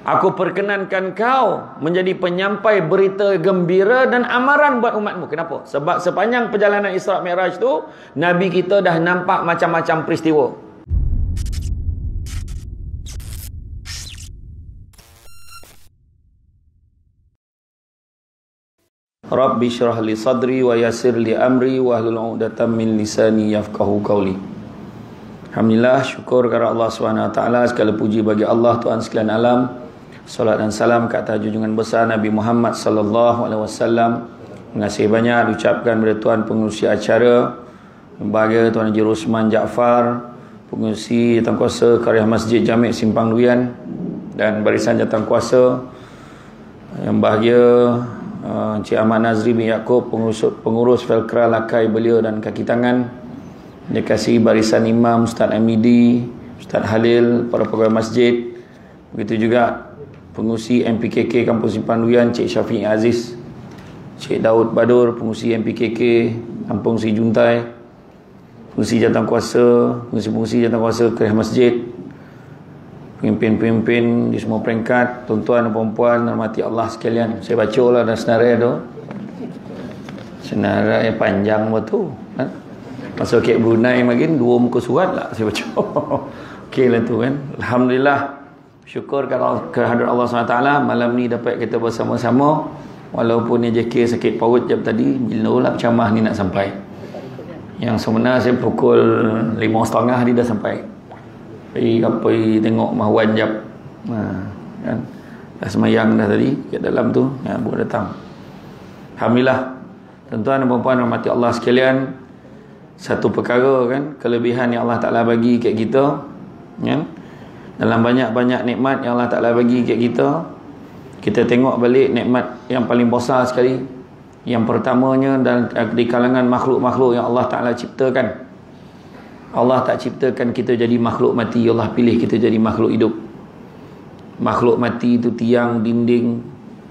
Aku perkenankan kau menjadi penyampai berita gembira dan amaran buat umatmu. Kenapa? Sebab sepanjang perjalanan Isra' Mi'raj tu, Nabi kita dah nampak macam-macam peristiwa. Rabbi syrah li sadri wa yassir li amri wahlul 'uqdatam min lisani yafqahu qawli. Alhamdulillah, syukur kepada Allah SWT. Segala puji bagi Allah, Tuhan sekalian alam. Salat dan salam ke atas junjungan besar Nabi Muhammad sallallahu alaihi wasallam. Terima kasih banyak diucapkan kepada Tuan pengurusi acara, lembaga Tuan Haji Rosman Jaafar, pengurusi jawatankuasa Karya Masjid Jami' Simpang Duyan, dan barisan jawatankuasa yang bahagia Encik Ahmad Nazri bin Yaakob, pengurus Velkra Lakai Belia dan Kaki Tangan, dikasih barisan Imam Ustaz Amidi, Ustaz Halil, para pegawai masjid, begitu juga pengurusi MPKK Kampung Simpang Duyan, Cik Syafiq Aziz, Cik Daud Badur, pengurusi MPKK Kampung Sri Juntai, pengurusi jawatankuasa, pengurusi jawatankuasa Karya Masjid, pemimpin-pemimpin di semua peringkat, tuan-tuan dan puan-puan, hormati Allah sekalian. Saya baca lah dah senarai tu. Senarai panjang betul. Ha? Masa Kek Brunei makin 2 muka surat lah saya baca. Okey lah tu kan. Alhamdulillah. Syukur kehadrat Allah SWT. Malam ni dapat kita bersama-sama. Walaupun JK sakit paut jam tadi, bila lah ceramah ni nak sampai. Yang sebenarnya saya pukul 5.30 dia dah sampai. Pergi tengok Mahwan jap. Kan? Dah semayang dah tadi kat dalam tu, baru datang. Alhamdulillah. Tuan-tuan dan puan-puan hormati Allah sekalian, satu perkara kan, kelebihan yang Allah Ta'ala bagi kat kita, kan? Dalam banyak-banyak nikmat yang Allah Ta'ala bagi kat kita, kita tengok balik nikmat yang paling besar sekali. Yang pertamanya di kalangan makhluk-makhluk yang Allah Ta'ala ciptakan. Allah tak ciptakan kita jadi makhluk mati, Allah pilih kita jadi makhluk hidup. Makhluk mati itu tiang, dinding,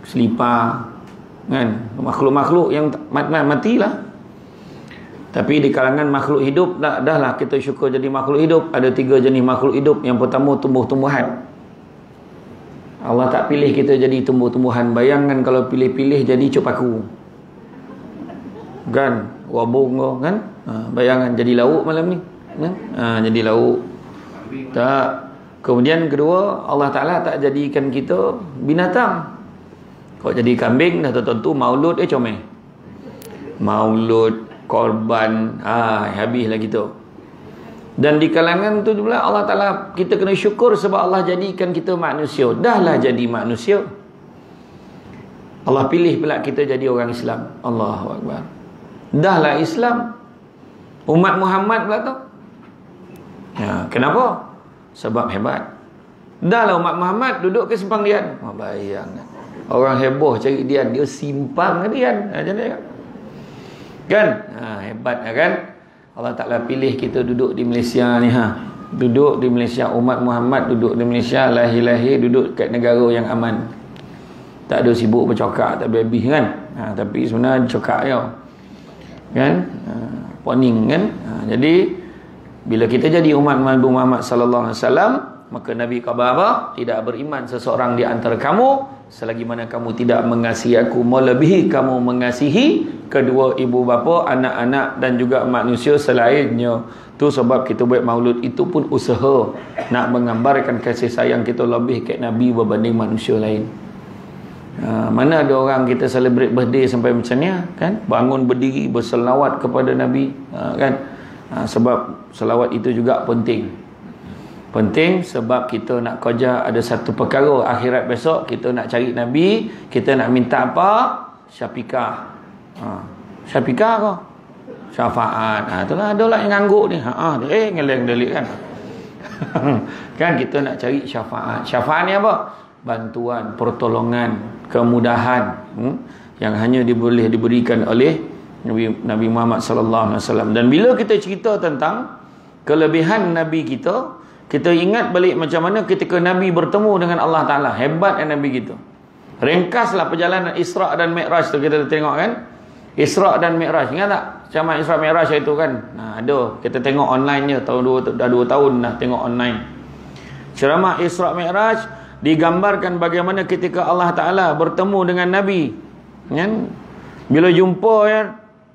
selipar, kan? Makhluk-makhluk yang matilah. Tapi di kalangan makhluk hidup, dah lah kita syukur jadi makhluk hidup. Ada 3 jenis makhluk hidup. Yang pertama, tumbuh-tumbuhan. Allah tak pilih kita jadi tumbuh-tumbuhan. Bayangkan kalau pilih-pilih jadi copaku, kan? Wabung kan? Bayangkan jadi lauk malam ni, kan? Jadi lauk. Tak. Kemudian kedua, Allah Ta'ala tak jadikan kita binatang. Kalau jadi kambing dah tentu maulud comel. Maulud, korban, habislah gitu. Dan di kalangan tu pula Allah Ta'ala, kita kena syukur sebab Allah jadikan kita manusia. Dahlah jadi manusia, Allah pilih pula kita jadi orang Islam. Allahu Akbar. Dahlah Islam, umat Muhammad pula tu. Kenapa? Sebab hebat. Dahlah umat Muhammad duduk ke Simpang Dian. Bayangkan, orang heboh cari Dian, dia simpang ke Dian. Macam mana kan? Hebat kan? Allah Ta'ala pilih kita duduk di Malaysia ni. Duduk di Malaysia, umat Muhammad duduk di Malaysia, lahir-lahir duduk kat negara yang aman. Tak ada sibuk bercakap, tak habis kan? Tapi sebenarnya cakap je, kan? Poning kan? Jadi bila kita jadi umat Nabi Muhammad sallallahu alaihi wasallam, maka Nabi khabar apa? Tidak beriman seseorang di antara kamu selagi mana kamu tidak mengasihi aku melebihi kamu mengasihi kedua ibu bapa, anak-anak dan juga manusia selainnya. Tu sebab kita buat maulud itu pun usaha nak menggambarkan kasih sayang kita lebih kat Nabi berbanding manusia lain. Mana ada orang kita celebrate birthday sampai macam ni, kan? Bangun berdiri berselawat kepada Nabi, kan? Sebab selawat itu juga penting. Penting sebab kita nak kerja ada satu perkara akhirat besok, kita nak cari Nabi, kita nak minta apa? Syafiqah. Syafiqah ke? Syafaat. Itulah ada lah yang ngangguk ni. Ngeleng delik kan. Kan kita nak cari syafaat. Syafaat ni apa? Bantuan, pertolongan, kemudahan, yang hanya boleh diberikan oleh Nabi Muhammad sallallahu alaihi wasallam. Dan bila kita cerita tentang kelebihan Nabi kita, kita ingat balik macam mana ketika Nabi bertemu dengan Allah Ta'ala. Hebat Nabi kita. Ringkaslah perjalanan Isra' dan Mi'raj tu kita tengok kan. Isra' dan Mi'raj, ingat tak? Ceramah Isra' Mi'raj itu kan? Ada, kita tengok online je. Dah 2 tahun dah tengok online. Ceramah Isra' Mi'raj digambarkan bagaimana ketika Allah Ta'ala bertemu dengan Nabi, kan? Bila jumpa, ya,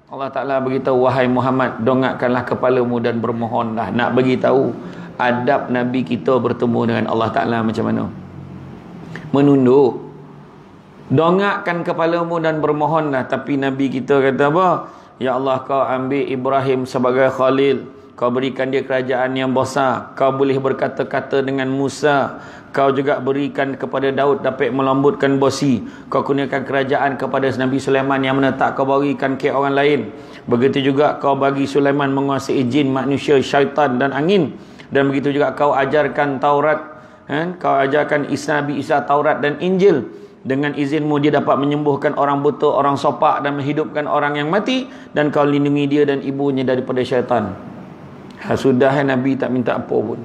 Allah Ta'ala beritahu, wahai Muhammad, dongakkanlah kepalamu dan bermohonlah. Nak beritahu adab Nabi kita bertemu dengan Allah Ta'ala macam mana. Menunduk, dongakkan kepalamu dan bermohonlah. Tapi Nabi kita kata apa? Ya Allah, kau ambil Ibrahim sebagai Khalil, kau berikan dia kerajaan yang besar, kau boleh berkata-kata dengan Musa, kau juga berikan kepada Daud dapat melembutkan bosi, kau kurniakan kerajaan kepada Nabi Sulaiman yang mana tak kau berikan ke orang lain. Begitu juga kau bagi Sulaiman menguasai jin, manusia, syaitan dan angin. Dan begitu juga kau ajarkan Taurat, kan? Kau ajarkan Nabi Isa Taurat dan Injil. Dengan izinmu dia dapat menyembuhkan orang buta, orang sopak dan menghidupkan orang yang mati. Dan kau lindungi dia dan ibunya daripada syaitan. Sudah Nabi tak minta apa pun.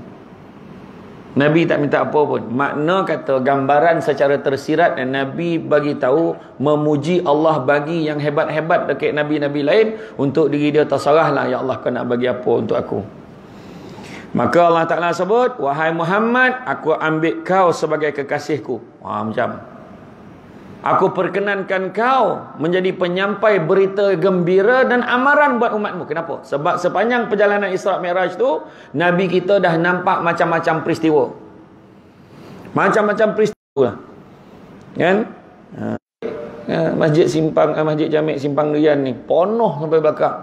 Nabi tak minta apa pun. Makna kata gambaran secara tersirat, dan Nabi bagi tahu memuji Allah bagi yang hebat-hebat dekat nabi-nabi lain. Untuk diri dia terserahlah, ya Allah, kau nak bagi apa untuk aku. Maka Allah Ta'ala sebut, wahai Muhammad, aku ambil kau sebagai kekasihku. Macam aku perkenankan kau menjadi penyampai berita gembira dan amaran buat umatmu. Kenapa? Sebab sepanjang perjalanan Isra' Mi'raj tu, Nabi kita dah nampak macam-macam peristiwa. Macam-macam peristiwa. Kan? Masjid Jamek Simpang Durian ni penuh sampai belakang.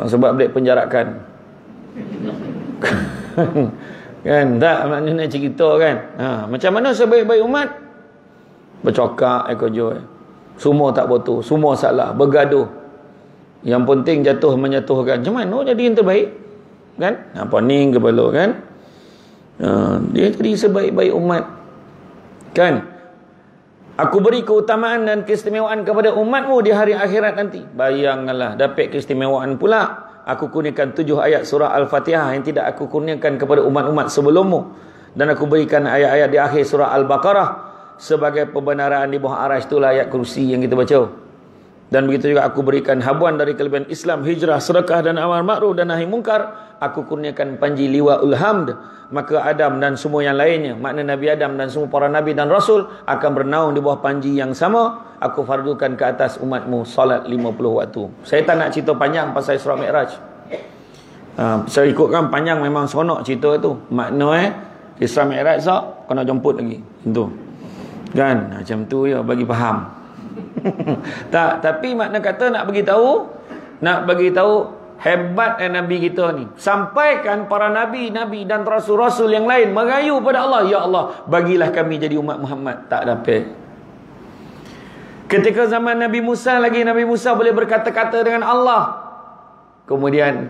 Sebab dek penjarakan. Kan? Tak, maknanya nak cerita kan? Macam mana sebaik-baik umat? Bercakap ekor. Semua tak betul, semua salah, bergaduh. Yang penting jatuh menyatuhkan. Macam mana jadi yang terbaik? Kan? Pening kepala kan? Dia jadi sebaik-baik umat. Kan? Aku beri keutamaan dan keistimewaan kepada umatmu di hari akhirat nanti. Bayangkanlah, dapat keistimewaan pula. Aku kurniakan 7 ayat surah Al-Fatihah yang tidak aku kurniakan kepada umat-umat sebelummu. Dan aku berikan ayat-ayat di akhir surah Al-Baqarah sebagai pembenaran di bawah arasy, itulah ayat kursi yang kita baca. Dan begitu juga aku berikan habuan dari kelebihan Islam, hijrah, sedekah dan amal makruf dan nahi mungkar. Aku kurniakan panji liwaul hamd. Maka Adam dan semua yang lainnya, makna Nabi Adam dan semua para nabi dan rasul akan bernaung di bawah panji yang sama. Aku fardukan ke atas umatmu salat 50 waktu. Saya tak nak cerita panjang pasal Isra' Mi'raj. Saya ikutkan panjang, memang seronok cerita itu. Makna Isra' Mi'raj kena jemput lagi. Itu. Kan? Macam tu ya, bagi faham. Tak, tapi makna kata nak bagi tahu hebat Nabi kita ni. Sampaikan para nabi dan rasul-rasul yang lain merayu pada Allah, ya Allah, bagilah kami jadi umat Muhammad. Tak dapat. Ketika zaman Nabi Musa lagi, Nabi Musa boleh berkata-kata dengan Allah. Kemudian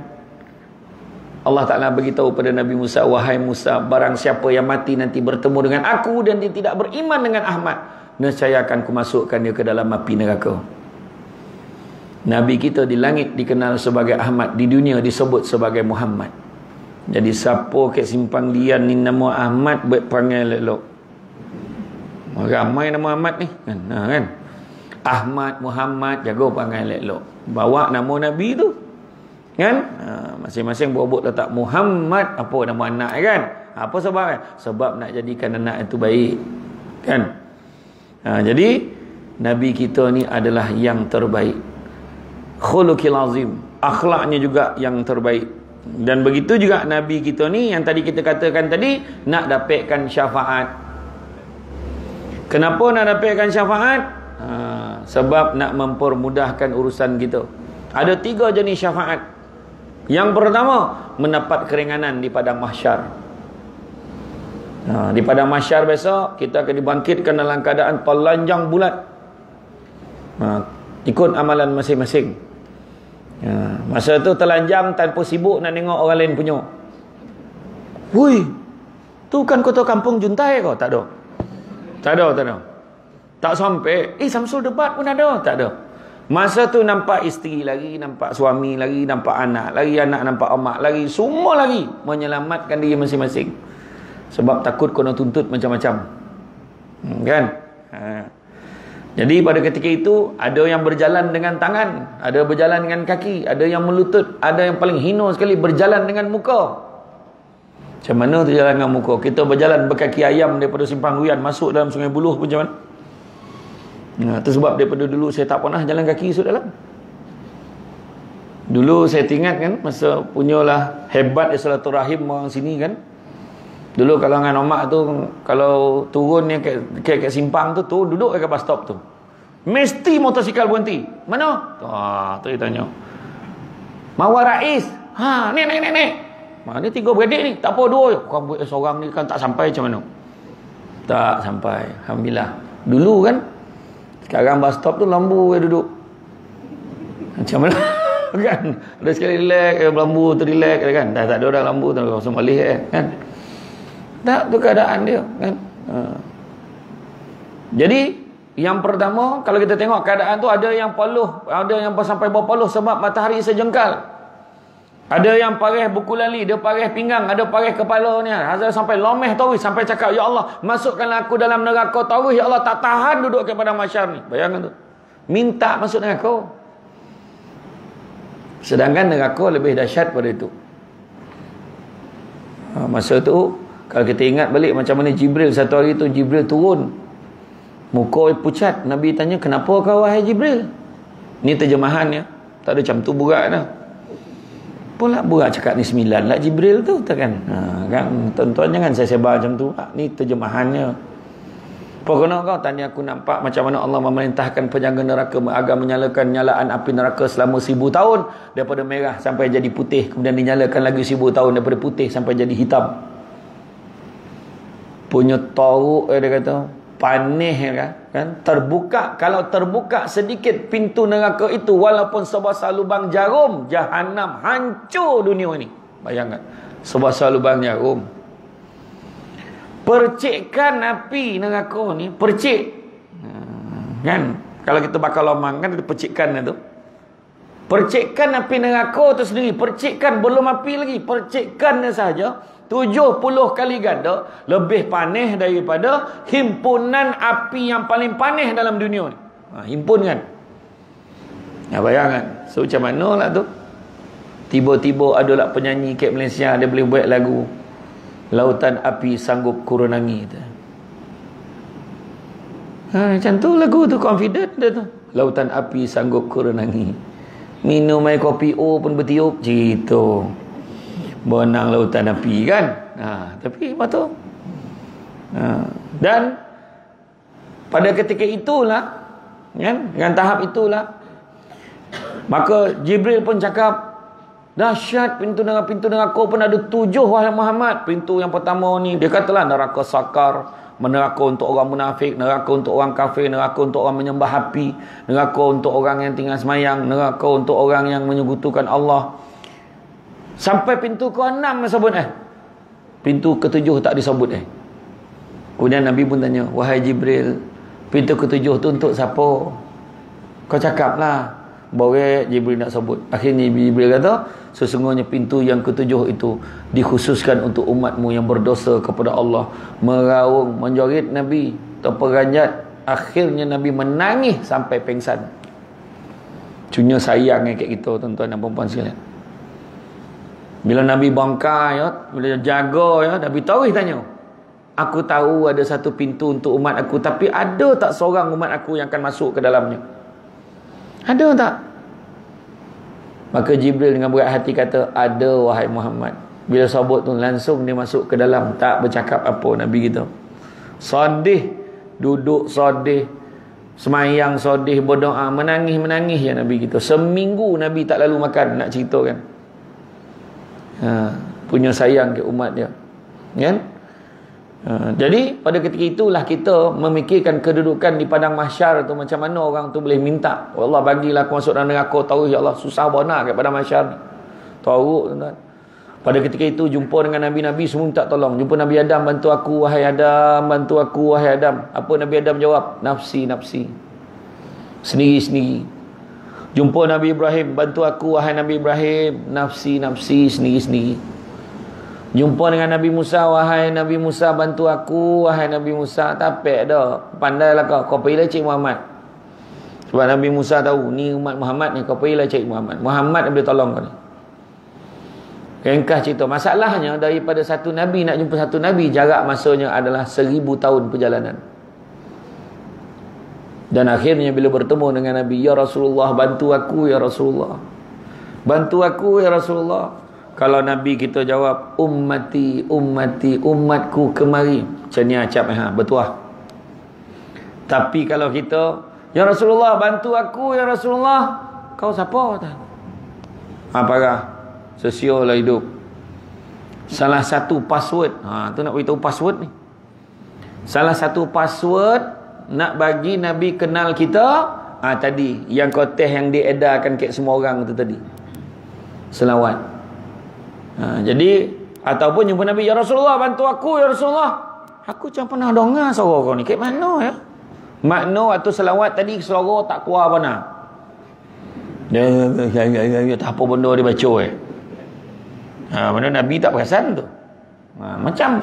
Allah Ta'ala beritahu pada Nabi Musa, wahai Musa, barang siapa yang mati nanti bertemu dengan aku dan dia tidak beriman dengan Ahmad, nescaya akan kumasukkan dia ke dalam api neraka. Nabi kita di langit dikenal sebagai Ahmad, di dunia disebut sebagai Muhammad. Jadi siapa ke Simpang Dian ni nama Ahmad, berpanggil elok. Ramai nama Ahmad ni kan? Kan? Ahmad, Muhammad, jaga panggil elok. Bawa nama Nabi tu. Kan? Masing-masing buat-buat letak Muhammad, apa nama anak kan? Apa sebab? Sebab nak jadikan anak itu baik. Kan? Jadi Nabi kita ni adalah yang terbaik. Khuluqil azim, akhlaknya juga yang terbaik. Dan begitu juga Nabi kita ni yang tadi kita katakan tadi, nak dapatkan syafaat. Kenapa nak dapatkan syafaat? Sebab nak mempermudahkan urusan kita. Ada 3 jenis syafaat. Yang pertama, mendapat keringanan di padang mahsyar. Di padang mahsyar besok kita akan dibangkitkan dalam keadaan telanjang bulat. Ikut amalan masing-masing. Masa tu telanjang tanpa sibuk nak tengok orang lain punya. Hui, tu kan kota kampung Juntai kau? Tak ada. Tak sampai. Samsul debat pun ada? Tak ada. Masa tu nampak isteri lagi, nampak suami lagi, nampak anak lagi, anak nampak mak lagi, semua lagi menyelamatkan diri masing-masing. Sebab takut kena tuntut macam-macam. Kan? Jadi pada ketika itu, ada yang berjalan dengan tangan, ada berjalan dengan kaki, ada yang melutut, ada yang paling hina sekali berjalan dengan muka. Macam mana tu jalan dengan muka? Kita berjalan berkaki ayam daripada Simpang Ruyan masuk dalam Sungai Buloh pun macam mana? Itu sebab daripada dulu saya tak pernah jalan kaki masuk dalam. Dulu saya ingat kan, masa punyalah hebat silaturahim orang sini kan. Dulu kalau dengan omak tu, kalau turun yang kat simpang tu, duduk kat bus stop tu. Mesti motosikal berhenti. Mana? Tu dia tanya. Mawar Rais. Nek. Ni 3 beradik ni. Tak apa 2 je. Kau seorang ni kan tak sampai macam mana? Tak sampai. Alhamdulillah. Dulu kan, sekarang bus stop tu lambu dia duduk. Macam mana? Kan? Ada sekali relax, lambu tu relax kan? Dah tak ada orang lambu tu. Langsung balik kan? Tak, tu keadaan dia kan. Jadi yang pertama, kalau kita tengok keadaan tu, ada yang poluh, ada yang sampai bawah poluh sebab matahari sejengkal. Ada yang parih buku lali, dia parih pinggang, ada parih kepala ni. Hazal sampai lomeh tauhid, sampai cakap, ya Allah, masukkanlah aku dalam neraka tauhid, ya Allah, tak tahan duduk kepada masyar ni. Bayangkan tu. Minta masuk neraka. Sedangkan neraka lebih dahsyat pada itu. Masa tu, kalau kita ingat balik macam mana Jibril, satu hari tu Jibril turun, muka pucat. Nabi tanya, kenapa kau wahai Jibril? Ni terjemahannya, tak ada macam tu burak dah. Pula burak cakap ni 9 lah Jibril tu kan. Kan tuan-tuan jangan saya sebar macam tu. Ni terjemahannya. Pokoknya kau tanya aku nampak macam mana Allah memerintahkan penjaga neraka agar menyalakan nyalaan api neraka selama 1000 tahun, daripada merah sampai jadi putih, kemudian dinyalakan lagi 1000 tahun daripada putih sampai jadi hitam. Punya tauk dia kata panih kan, terbuka, kalau terbuka sedikit pintu neraka itu, walaupun sebesar lubang jarum, Jahannam hancur dunia ini. Bayangkan, sebesar lubang jarum. Percikkan api neraka ni, percik kan, kalau kita bakar lomang kan ada percikkan itu. Percikkan api neraka tu sendiri, percikkan, belum api lagi, percikkan saja 70 kali ganda lebih panih daripada himpunan api yang paling panih dalam dunia ni. Himpun kan. Bayangkan. So macam mana lah tu? Tiba-tiba adalah penyanyi kat Malaysia, dia boleh buat lagu Lautan Api Sanggup Kurangi tu. Macam tu lagu tu, confident dia tu. Lautan Api Sanggup Kurangi. Minum air kopi pun bertiup. Gitu. Benang lautan api kan. Tapi apa tu? Dan pada ketika itulah kan, dengan tahap itulah, maka Jibril pun cakap, dahsyat pintu neraka pun ada 7 wahai Muhammad. Pintu yang pertama ni dia katalah neraka sakar, neraka untuk orang munafik, neraka untuk orang kafir, neraka untuk orang menyembah api, neraka untuk orang yang tinggal semayang, neraka untuk orang yang menyekutukan Allah. Sampai pintu ke-6 disebut pintu ke-7 tak disebut Kemudian Nabi pun tanya, wahai Jibril, pintu ke-7 tu untuk siapa? Kau cakaplah. Baru Jibril nak sebut. Akhirnya Jibril kata, sesungguhnya pintu yang ke-7 itu dikhususkan untuk umatmu yang berdosa kepada Allah. Meraung, menjorit Nabi, terperanjat. Akhirnya Nabi menangis sampai pengsan. Cuma sayang kat kita, tuan-tuan dan puan-puan sekalian. Bila Nabi bangkai, bila jaga, Nabi Taurih tanya, aku tahu ada satu pintu untuk umat aku, tapi ada tak seorang umat aku yang akan masuk ke dalamnya? Ada tak? Maka Jibril dengan berat hati kata, ada wahai Muhammad. Bila sahabat tu langsung dia masuk ke dalam, tak bercakap apa Nabi kita. Sedih, duduk sedih, semayang sedih, berdoa, menangis ya Nabi kita. Seminggu Nabi tak lalu makan, nak ceritakan. Punya sayang ke umat dia kan. Jadi pada ketika itulah kita memikirkan kedudukan di padang mahsyar tu, macam mana orang tu boleh minta, Allah bagilah aku masuk dalam neraka. Tahu ya Allah, susah benar kat padang mahsyar ni. Tahu tuan-tuan. Pada ketika itu jumpa dengan Nabi-Nabi, semua minta tolong. Jumpa Nabi Adam, bantu aku wahai Adam, bantu aku wahai Adam. Apa Nabi Adam jawab? Nafsi, sendiri-sendiri. Jumpa Nabi Ibrahim, bantu aku wahai Nabi Ibrahim, nafsi, sendiri-sendiri. Jumpa dengan Nabi Musa, wahai Nabi Musa, bantu aku wahai Nabi Musa. Tapek dah, pandailah kau pergilah cik Muhammad. Sebab Nabi Musa tahu ni umat Muhammad ni, kau pergilah cik Muhammad. Muhammad yang boleh tolong kau ni Ringkas cerita. Masalahnya daripada satu Nabi nak jumpa satu Nabi, jarak masanya adalah 1000 tahun perjalanan. Dan akhirnya bila bertemu dengan Nabi, ya Rasulullah, bantu aku ya Rasulullah, bantu aku ya Rasulullah. Kalau Nabi kita jawab, ummati, ummati, umatku kemari, macam ni acap, bertuah. Tapi kalau kita, ya Rasulullah, bantu aku ya Rasulullah, kau siapa? Parah. Sesio lah hidup. Salah satu password, tu nak beritahu password ni. Salah satu password nak bagi Nabi kenal kita, tadi yang kotes yang diedarkan kat semua orang tu tadi, selawat. Jadi ataupun jumpa Nabi, ya Rasulullah, bantu aku ya Rasulullah, aku macam pernah dengar suara kau ni kat mana ya. Makna waktu selawat tadi suara tak keluar apa nak. Tak apa benda dia baca mana Nabi tak perasan tu. Macam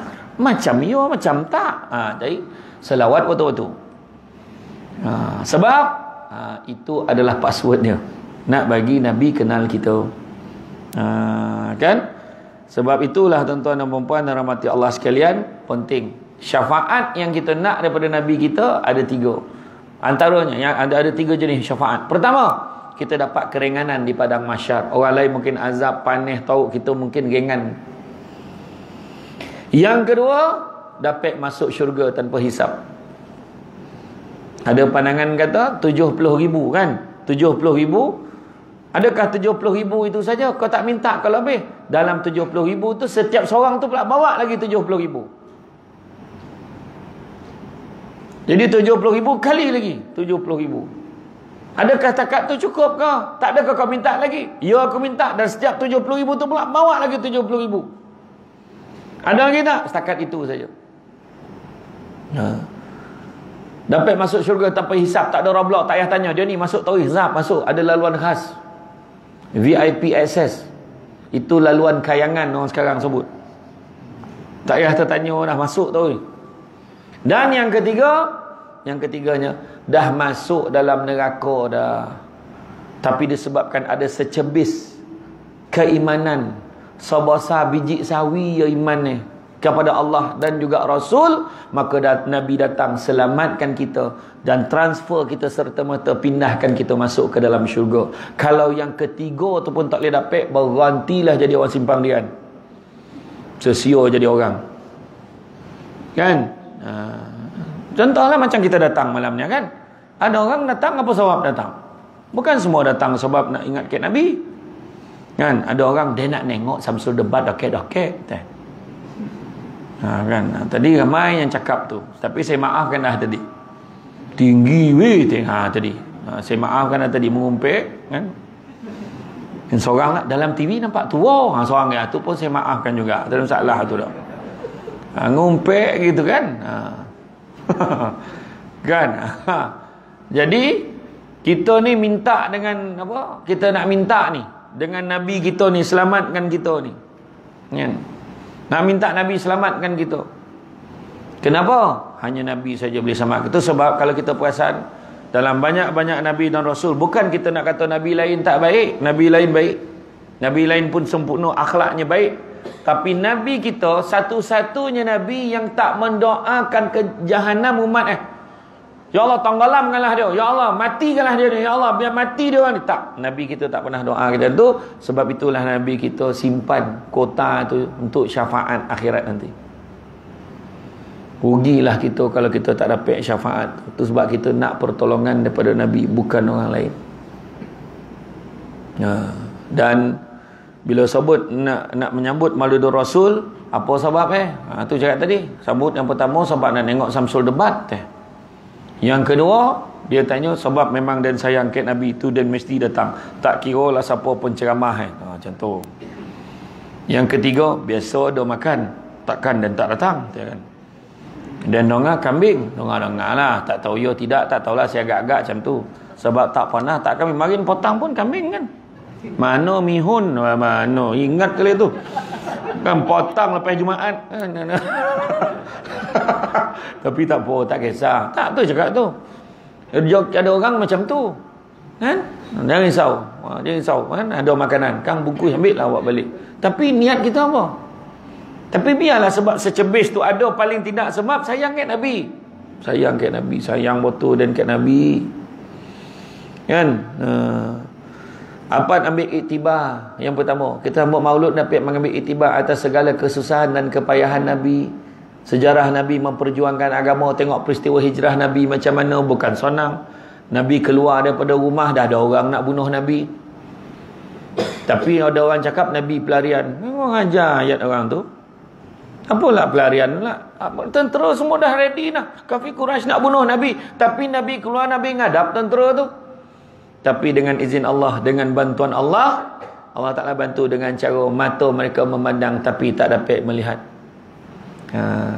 ya, macam tak. Jadi selawat betul-betul. Sebab itu adalah passwordnya, nak bagi Nabi kenal kita. Kan? Sebab itulah tuan-tuan dan puan-puan dan rahmati Allah sekalian, penting. Syafaat yang kita nak daripada Nabi kita ada 3. Antaranya yang ada 3 jenis syafaat. Pertama, kita dapat keringanan di padang mahsyar. Orang lain mungkin azab, panih, tauk, kita mungkin ringan. Yang kedua, dapat masuk syurga tanpa hisap. Ada pandangan kata 70,000 kan? 70,000. Adakah 70,000 itu saja? Kau tak minta kalau lebih. Dalam 70,000 tu setiap seorang tu pula bawa lagi 70,000. Jadi 70,000 kali lagi 70,000. Adakah takat tu cukup ke? Tak adakah kau minta lagi? Ya, aku minta. Dan setiap 70,000 tu pula bawa lagi 70,000. Ada lagi tak? Setakat itu saja. Dapat masuk syurga tanpa hisap. Tak ada orang blok, tak payah tanya. Dia ni masuk tahu hisap, masuk. Ada laluan khas, VIP access. Itu laluan kayangan orang sekarang sebut. Tak payah tertanya dah masuk tahu. Dan yang ketiganya, dah masuk dalam neraka dah. Tapi disebabkan ada secebis keimanan, sebesar biji sawi ya iman ni kepada Allah dan juga Rasul, maka Nabi datang selamatkan kita dan transfer kita serta-merta pindahkan kita masuk ke dalam syurga. Kalau yang ketiga tu pun tak boleh dapat, berhentilah jadi orang simpang dian, sesio jadi orang kan. Contohlah macam kita datang malamnya kan, ada orang datang apa sebab datang? Bukan semua datang sebab nak ingat kat Nabi kan. Ada orang dia nak tengok Samsul debat doket-doket kan. Tadi ramai yang cakap tu, tapi saya maafkan dah tadi. Tinggi weh tadi. Saya maafkan dah tadi, mengumpik kan. Dan seorang lah dalam TV nampak tua, seorang tu pun saya maafkan juga. Tak ada masalah tu dah. Ngumpik gitu kan. Kan. Jadi kita ni minta dengan apa? Kita nak minta ni dengan Nabi kita ni, selamatkan kita ni kan? Nak minta Nabi selamatkan kita. Kenapa? Hanya Nabi saja boleh selamat kita. Sebab kalau kita perasan, dalam banyak-banyak Nabi dan Rasul, bukan kita nak kata Nabi lain tak baik, Nabi lain baik, Nabi lain pun sempurna, akhlaknya baik. Tapi Nabi kita satu-satunya Nabi yang tak mendoakan ke jahanam umat ya Allah tenggelamkanlah dia, ya Allah matikanlah dia, ya Allah biar mati dia ni. Tak, Nabi kita tak pernah doa kita tu. Sebab itulah Nabi kita simpan kota tu untuk syafaat akhirat nanti. Rugilah kita kalau kita tak dapat syafaat tu. Sebab kita nak pertolongan daripada Nabi, bukan orang lain. Dan bila sebut nak menyambut Maulidur Rasul, apa sebab tu cakap tadi. Sambut yang pertama sebab nak tengok Samsul debat. Yang kedua, dia tanya sebab memang dan sayang kat Nabi tu dan mesti datang. Tak kira lah siapa penceramah macam tu. Yang ketiga, biasa dia makan, takkan dan tak datang kan. Dan dengar kambing, dengar lah, tak tahu ya tidak, tak tahulah, saya agak-agak macam tu. Sebab tak pernah tak kambing, marin potang pun kambing kan. Mana mihun, mana ingat kali tu kan, potang lepas Jumaat tapi tak apa, tak kisah. Tak tu cakap tu. Ada orang macam tu Kan? Jangan risau. Jangan risau kan? Ada makanan, kang bungkus ambil lah bawa balik. Tapi niat kita apa? Tapi biarlah, sebab secebis tu ada, paling tidak sebab sayang kat Nabi. Sayang kat Nabi, sayang betul dan kat Nabi. Kan? Apa ambil iktibar? Yang pertama, kita buat maulud dapat mengambil iktibar atas segala kesusahan dan kepayahan Nabi. Sejarah Nabi memperjuangkan agama, tengok peristiwa hijrah Nabi macam mana, bukan senang. Nabi keluar daripada rumah, dah ada orang nak bunuh Nabi. Tapi ada orang cakap Nabi pelarian. Memang ajar ayat orang tu. Apalah pelarian pula? Tentera semua dah ready dah. Kafir Quraisy nak bunuh Nabi. Tapi Nabi keluar, Nabi ngadap tentera tu. Tapi dengan izin Allah, dengan bantuan Allah, Allah Ta'ala bantu dengan cara mata mereka memandang tapi tak dapat melihat.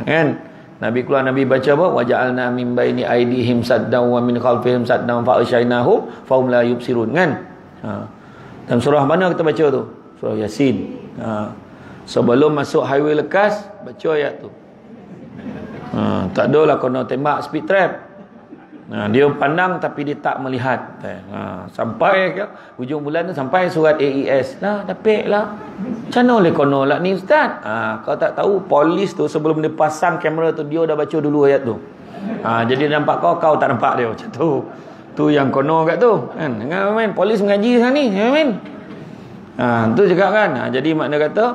Kan? Nabi keluar, Nabi baca apa? Waja'alna min baini aidihim saddan wa min khalfihim saddan fa'asyainahum fahum la yubsirun. Kan? Dalam surah mana kita baca tu? Surah Yasin. Sebelum masuk highway lekas, baca ayat tu. Tak adalah kena tembak speed trap. Dia pandang tapi dia tak melihat. Sampai ke hujung bulan tu, sampai surat AES. Lah, dapat lah. Macam mana boleh kono lah ni ustaz? Kau tak tahu, polis tu sebelum dia pasang kamera tu, dia dah baca dulu ayat tu. Jadi dia nampak kau tak nampak dia. Macam tu. Tu yang kono kat tu. Kan? Jangan main. Polis mengaji sekarang ni. Jangan main. Tu juga kan. Jadi makna kata,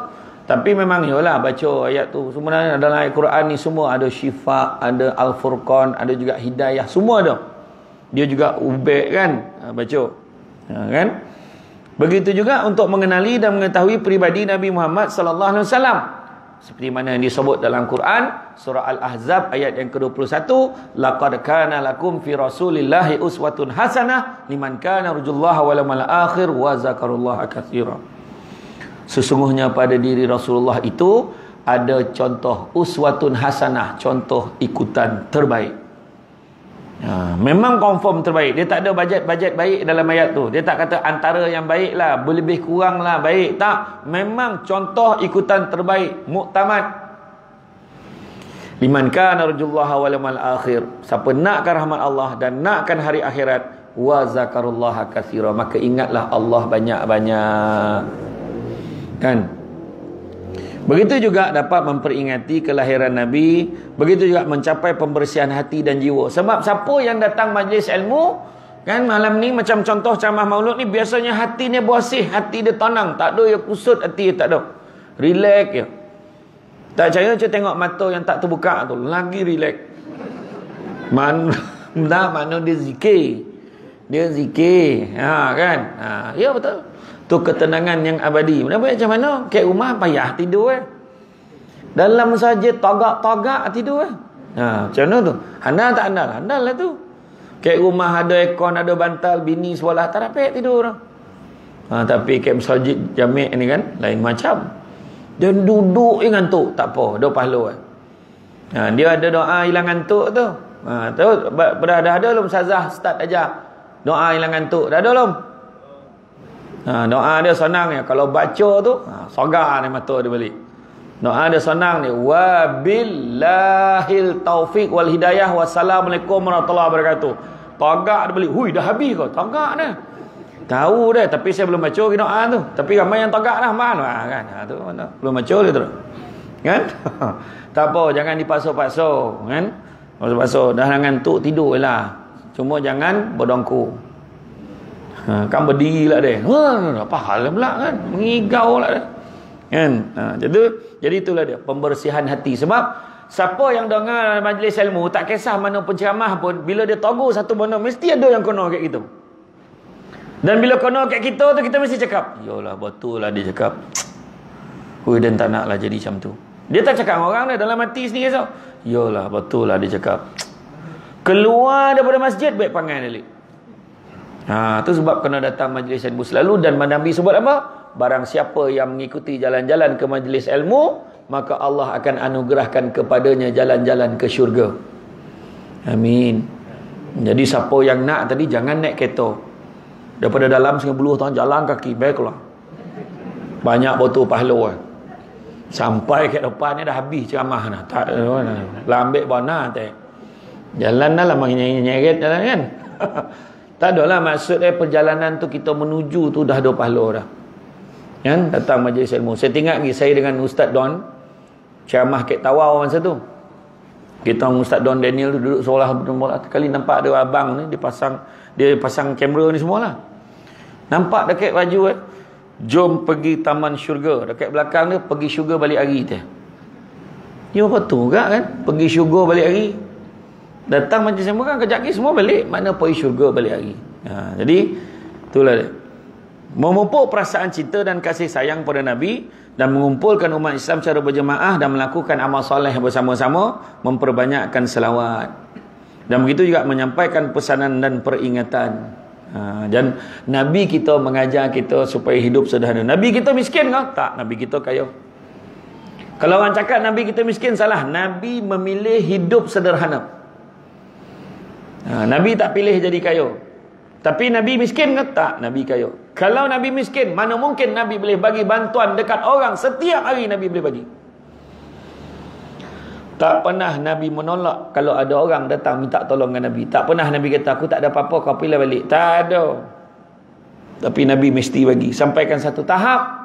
tapi memang yalah baca ayat tu. Sebenarnya dalam ayat Quran ni semua ada syifa, ada Al-Furqan, ada juga hidayah, semua ada. Dia juga ubek kan, baca. Kan? Begitu juga untuk mengenali dan mengetahui pribadi Nabi Muhammad sallallahu alaihi wasallam. Seperti mana yang disebut dalam Quran, surah Al-Ahzab ayat yang ke-21, laqad kana lakum fi rasulillahi uswatun hasanah liman kana yarjullaha wal yawmal akhir wa zakarullaha katsira. Sesungguhnya pada diri Rasulullah itu ada contoh uswatun hasanah, contoh ikutan terbaik. Memang confirm terbaik. Dia tak ada bajet baik dalam ayat tu. Dia tak kata antara yang baik lah, lebih kurang lah baik. Tak. Memang contoh ikutan terbaik, muktamad. Liman kana yarjullaha wal yawmal akhir. Siapa nakkan rahmat Allah dan nakkan hari akhirat, wa zakarullaha katsira, maka ingatlah Allah banyak-banyak. Kan? Begitu juga dapat memperingati kelahiran Nabi. Begitu juga mencapai pembersihan hati dan jiwa. Sebab siapa yang datang majlis ilmu, kan, malam ni macam contoh ceramah maulud ni, biasanya hati ni bersih, hati dia tenang, tak ada yang kusut hati, tak ada. Relax je. Tak percaya je tengok mata yang tak terbuka tu, lagi relax. Mana dia zikir. Dia zikir. Kan? Ya betul. Tu ketenangan yang abadi. Macam mana? Kat rumah payah tidur dalam masjid tagak-tagak tidur macam mana tu? Handal tak handal? Handal lah tu. Kat rumah ada aircon, ada bantal, bini sebelah tak dapat tidur. Tapi kat masjid Jami' ni kan lain macam. Dia duduk ngantuk, tak apa, ada pahala. Dia ada doa hilang ngantuk tu. Tu dah ada belum ustazah start ajar doa hilang ngantuk? Dah ada belum? Doa dia senang ya. Kalau baca tu sogar ni mata dia balik. Doa dia senang ni, wabillahil taufiq wal hidayah wassalamualaikum warahmatullahi wabarakatuh. Tagak dia balik. Hui, dah habis kau. Tagak dah. Tahu dah, tapi saya belum baca doa tu. Tapi ramai yang tagak dah man. Kan? Tu mana? Belum baca dia tu. Kan? Tak apa, jangan dipaksa-paksa, kan? Paksa-paksa dah ngantuk tidur lah. Cuma jangan berdongku. Kan berdiri lah dia. Apa hal pula kan? Mengigau lah dia. Kan? Jadi itulah dia, pembersihan hati. Sebab siapa yang dengar majlis ilmu, tak kisah mana penceramah pun, bila dia tegur satu benda, mesti ada yang kena kat kita. Dan bila kena kat kita tu, kita mesti cakap, yalah betul lah dia cakap. Hui, dia tak nak lah jadi macam tu. Dia tak cakap orang dia, dalam hati sendiri so. Yalah betul lah dia cakap. Keluar daripada masjid, baik panggil balik. Tu sebab kena datang majlis ilmu selalu. Dan Nabi sebut apa? Barang siapa yang mengikuti jalan-jalan ke majlis ilmu, maka Allah akan anugerahkan kepadanya jalan-jalan ke syurga. Amin. Jadi siapa yang nak tadi, jangan naik kereta. Daripada dalam 90 tahun jalan kaki, baiklah. Banyak botol pahala. Sampai ke depan ni dah habis ceramah dah. Tak lambat bona tak. Jalan dah lah nyeret jalan kan. Tak adalah maksudnya perjalanan tu kita menuju tu dah ada pahala dah. Kan? Datang majlis ilmu. Saya ingat lagi saya dengan Ustaz Don ceramah Kek Tawau masa tu. Kita dengan Ustaz Don Daniel tu duduk seolah kali nampak ada abang ni dia pasang kamera ni semualah. Nampak dekat baju jom pergi taman syurga. Dekat belakang dia pergi syurga balik hari tu. Ya betul juga kan? Pergi syurga balik hari. Datang macam semua kan kejap lagi semua balik. Mana pergi syurga balik hari. Jadi itulah dia. Memupuk perasaan cinta dan kasih sayang pada Nabi dan mengumpulkan umat Islam secara berjemaah dan melakukan amal soleh bersama-sama, memperbanyakkan selawat. Dan begitu juga menyampaikan pesanan dan peringatan. Dan Nabi kita mengajar kita supaya hidup sederhana. Nabi kita miskin ke? Tak, Nabi kita kaya. Kalau orang cakap Nabi kita miskin, salah. Nabi memilih hidup sederhana. Nabi tak pilih jadi kaya. Tapi Nabi miskin ke? Tak, Nabi kaya. Kalau Nabi miskin, mana mungkin Nabi boleh bagi bantuan dekat orang setiap hari Nabi boleh bagi. Tak pernah Nabi menolak kalau ada orang datang minta tolong dengan Nabi. Tak pernah Nabi kata, aku tak ada apa-apa, kau pilih balik. Tak ada. Tapi Nabi mesti bagi. Sampaikan satu tahap.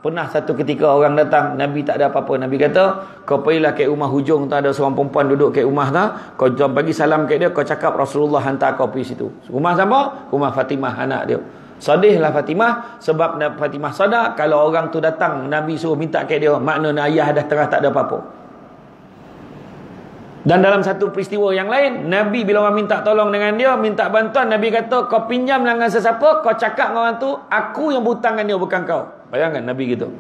Pernah satu ketika orang datang, Nabi tak ada apa-apa. Nabi kata, kau pergilah ke rumah hujung tu, ada seorang perempuan duduk ke rumah tu. Kau jom bagi salam ke dia, kau cakap Rasulullah hantar kau pergi situ. Rumah siapa? Rumah Fatimah, anak dia. Sedihlah Fatimah, sebab Fatimah sadar kalau orang tu datang, Nabi suruh minta ke dia, maknanya ayah dah tengah tak ada apa-apa. Dan dalam satu peristiwa yang lain, Nabi bila orang minta tolong dengan dia, minta bantuan, Nabi kata, kau pinjam dengan sesiapa, kau cakap dengan orang tu, aku yang berhutang dengan dia, bukan kau. Bayangkan Nabi gitu.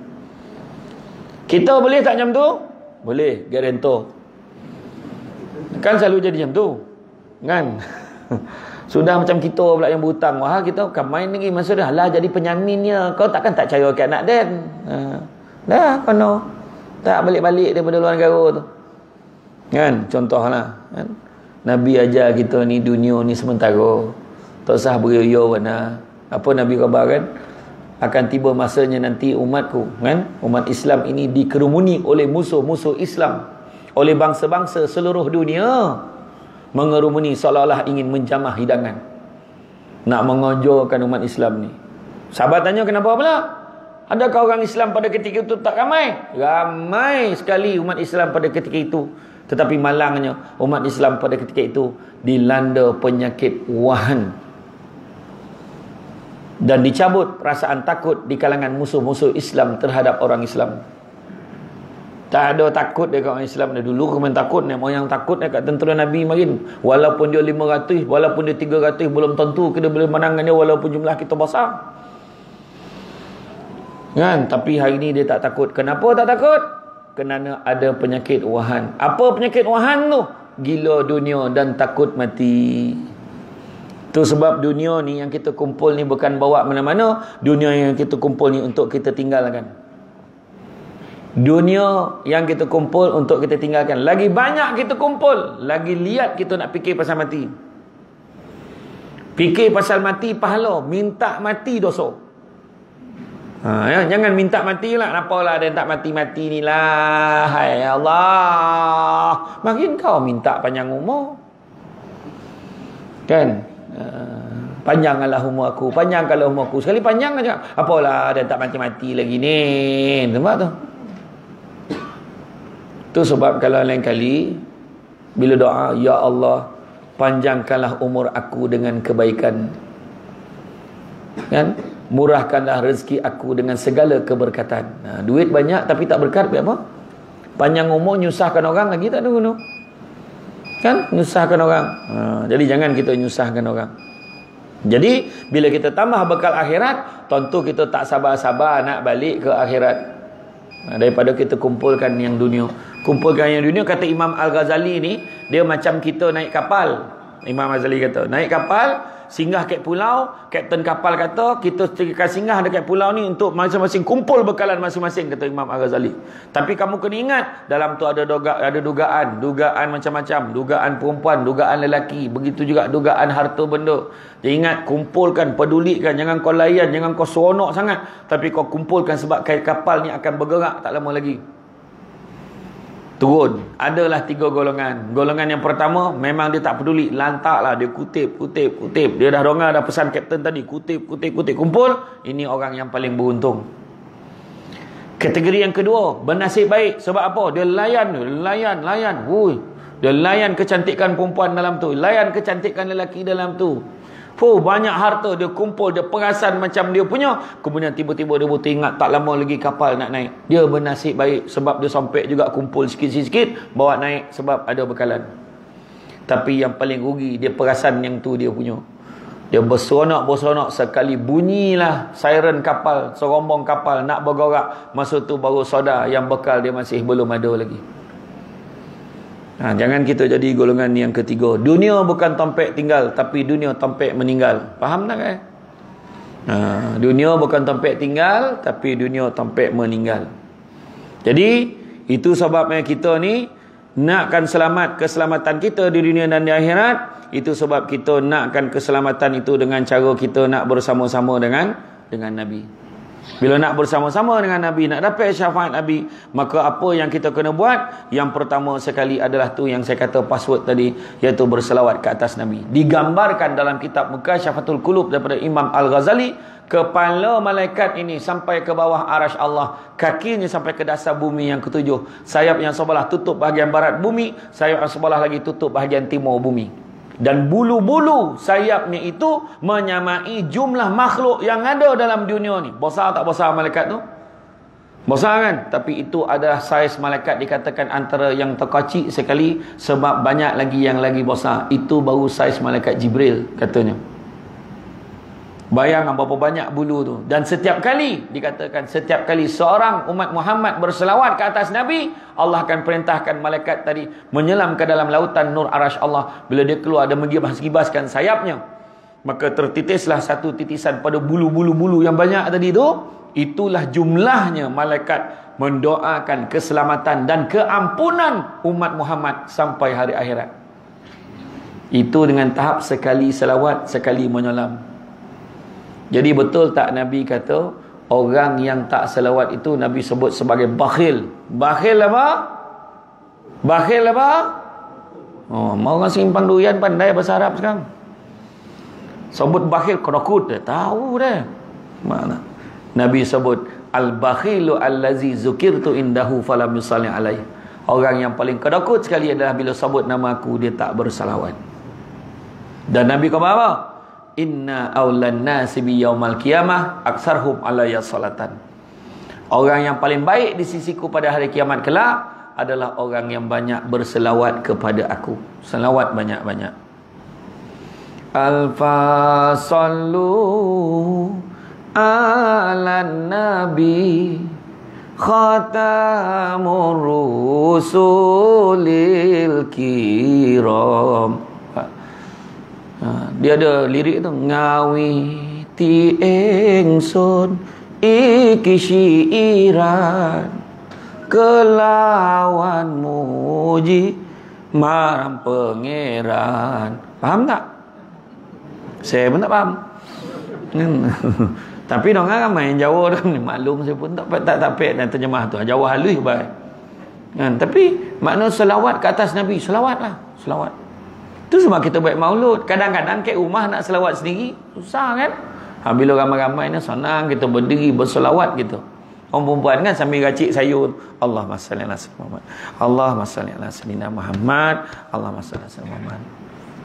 Kita boleh tak macam tu? Boleh, garantor. Kan selalu jadi macam tu. Kan? Sudah macam kita pula yang berhutang. Wah, kita kan main lagi. Maksudnya, lah jadi penyaminnya. Kau takkan tak percaya kat anak Dan. Dah, kono. Tak balik-balik daripada luar negara tu. Kan? Contohlah. Kan? Nabi ajar kita ni dunia ni sementara. Tak usah beryoyo mana. Apa Nabi khabar kan? Akan tiba masanya nanti umatku, kan? Umat Islam ini dikerumuni oleh musuh-musuh Islam. Oleh bangsa-bangsa seluruh dunia. Mengerumuni seolah-olah ingin menjamah hidangan. Nak mengojorkan umat Islam ni. Sahabat tanya kenapa pula? Adakah orang Islam pada ketika itu tak ramai? Ramai sekali umat Islam pada ketika itu. Tetapi malangnya umat Islam pada ketika itu dilanda penyakit wahan. Dan dicabut perasaan takut di kalangan musuh-musuh Islam terhadap orang Islam. Tak ada takut dekat orang Islam. Dulu kau main takut ni, orang yang takut dekat tentera Nabi makin. Walaupun dia 500, walaupun dia 300, belum tentu kita boleh menangkan dia walaupun jumlah kita besar. Kan? Tapi hari ni dia tak takut. Kenapa tak takut? Kerana ada penyakit wahan. Apa penyakit wahan tu? Gila dunia dan takut mati. Itu sebab dunia ni yang kita kumpul ni bukan bawa mana-mana. Dunia yang kita kumpul ni untuk kita tinggalkan. Dunia yang kita kumpul untuk kita tinggalkan. Lagi banyak kita kumpul, lagi liat kita nak fikir pasal mati. Fikir pasal mati pahala, minta mati dosa. Jangan minta mati lah. Apalah dia tak mati-mati ni lah. Hai Allah. Makin kau minta panjang umur. Kan? Panjangkanlah umur aku, panjangkanlah umur aku. Sekali panjang aja. Apalah dia tak mati-mati lagi ni. Nampak tu? Tu sebab kalau lain kali bila doa, ya Allah, panjangkanlah umur aku dengan kebaikan. Kan? Murahkanlah rezeki aku dengan segala keberkatan. Duit banyak tapi tak berkat, apa? Panjang umur nyusahkan orang lagi tak ada guna. Kan? Nyusahkan orang. Jadi jangan kita nyusahkan orang. Jadi bila kita tambah bekal akhirat, tentu kita tak sabar-sabar nak balik ke akhirat. Daripada kita kumpulkan yang dunia. Kumpulkan yang dunia, kata Imam Al-Ghazali ni, dia macam kita naik kapal. Imam Al-Ghazali kata, naik kapal, singgah ket pulau, kapten kapal kata, kita akan singgah dekat pulau ni untuk masing-masing kumpul bekalan masing-masing, kata Imam Al-Ghazali. Tapi kamu kena ingat, dalam tu ada dugaan macam-macam, dugaan perempuan, dugaan lelaki, begitu juga dugaan harta benda. Dia ingat, kumpulkan, pedulikan, jangan kau layan, jangan kau seronok sangat, tapi kau kumpulkan sebab kapal ni akan bergerak tak lama lagi. turun. Adalah 3 golongan. Golongan yang pertama, memang dia tak peduli, lantak lah, dia kutip. Dia dah dengar dah pesan kapten tadi, kutip, kumpul. Ini orang yang paling beruntung. Kategori yang kedua, bernasib baik. Sebab apa? Dia layan. Dia layan kecantikan perempuan dalam tu, layan kecantikan lelaki dalam tu. Banyak harta dia kumpul, dia perasan macam dia punya. Kemudian tiba-tiba dia teringat tak lama lagi kapal nak naik. Dia bernasib baik sebab dia sampai juga kumpul sikit-sikit, bawa naik sebab ada bekalan. Tapi yang paling rugi, dia perasan yang tu dia punya. Dia berseronok sekali bunyilah siren kapal, serombong kapal nak bergerak. Masa tu baru sedar yang bekal dia masih belum ada lagi. Jangan kita jadi golongan yang ketiga. Dunia bukan tampek tinggal, tapi dunia tampek meninggal. Faham tak kan? Dunia bukan tampek tinggal, tapi dunia tampek meninggal. Jadi itu sebabnya kita ni nakkan keselamatan kita di dunia dan di akhirat. Itu sebab kita nakkan keselamatan itu dengan cara kita nak bersama-sama dengan Nabi. Bila nak bersama-sama dengan Nabi, nak dapat syafaat Nabi, maka apa yang kita kena buat? Yang pertama sekali adalah tu yang saya kata password tadi, iaitu berselawat ke atas Nabi. Digambarkan dalam kitab Mukasyafatul Qulub daripada Imam Al-Ghazali, kepala malaikat ini sampai ke bawah arasy Allah, kakinya sampai ke dasar bumi yang ketujuh, sayap yang sebelah tutup bahagian barat bumi, sayap yang sebelah lagi tutup bahagian timur bumi. Dan bulu-bulu sayapnya itu menyamai jumlah makhluk yang ada dalam dunia ni. Besar tak besar malaikat tu? Besar kan? Tapi itu adalah saiz malaikat, dikatakan antara yang terkecil sekali, sebab banyak lagi yang lagi besar. Itu baru saiz malaikat Jibril katanya. Bayang berapa banyak bulu tu. Dan setiap kali, dikatakan setiap kali seorang umat Muhammad berselawat ke atas Nabi, Allah akan perintahkan malaikat tadi menyelam ke dalam lautan nur arasy Allah. Bila dia keluar, dia menggibas-gibaskan sayapnya, maka tertitislah satu titisan pada bulu-bulu yang banyak tadi tu. Itulah jumlahnya malaikat mendoakan keselamatan dan keampunan umat Muhammad sampai hari akhirat. Itu dengan tahap sekali selawat, sekali menyelam. Jadi betul tak Nabi kata orang yang tak selawat itu Nabi sebut sebagai bakhil. Bakhil apa? Bakhil apa? Mau orang simpang durian pandai bahasa Arab sekarang. Sebut bakhil kerakut, tahu dah. Mana? Nabi sebut al-bakhilu allazi zukirtu indahu falam yusalli alaihi. Orang yang paling kedakut sekali adalah bila sebut nama aku dia tak bersalawat. Dan Nabi kata apa? Inna awlan nasi bi yaumal qiyamah aksarhum alayya salatan. Orang yang paling baik di sisiku pada hari kiamat kelak adalah orang yang banyak berselawat kepada aku. Selawat banyak-banyak. Alfa sallu ala nabi khatamur rusulil kiram. Dia ada lirik tu, ngawi ti engsun iki syiiran kelawan muji marang pangeran. Faham tak? Saya pun tak faham. Tapi dong ramai yang Jawa tu ni maklum, saya pun tak dan terjemah tu Jawa halus baik. Kan? Tapi makna selawat ke atas Nabi, selawatlah, selawat. Itu sebab kita buat maulud. Kadang-kadang kat rumah nak selawat sendiri susah kan? Bila ramai-ramai ni senang kita berdiri berselawat gitu. Orang perempuan kan sambil racik sayur, Allahumma salli ala sayyidina Muhammad, Allahumma salli ala sayyidina Muhammad, Allahumma salli ala sayyidina Muhammad.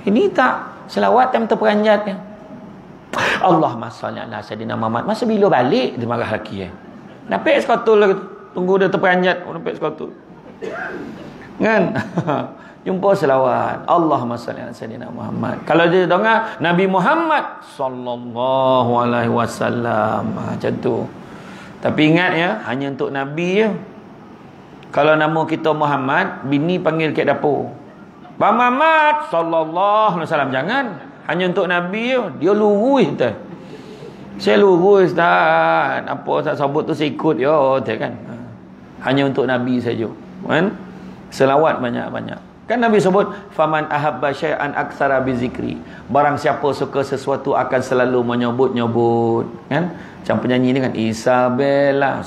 Ini tak selawat yang terperanjatnya. Allahumma salli ala sayyidina Muhammad. Masa bila balik dia marah laki Napik sekotul lagi. Tunggu dia terperanjat, napik sekotul. Kan? Jumpa selawat. Allahumma salli ala sayyidina Muhammad. Kalau dia dengar Nabi Muhammad sallallahu alaihi wasallam, macam tu. Tapi ingat ya, hanya untuk Nabi je. Kalau nama kita Muhammad, bini panggil kat dapur, Bang Muhammad sallallahu alaihi wasallam, jangan. Hanya untuk Nabi je. Dia lurus tu. Saya lurus tak. Apa tak sebut tu saya ikut ya, kan. Hanya untuk Nabi saja. Kan? Selawat banyak-banyak. Kan Nabi sebut faman ahabba syai'an aktsara bi zikri. Barang siapa suka sesuatu akan selalu menyebut-nyebut, kan? Macam penyanyi ni kan, Isabella,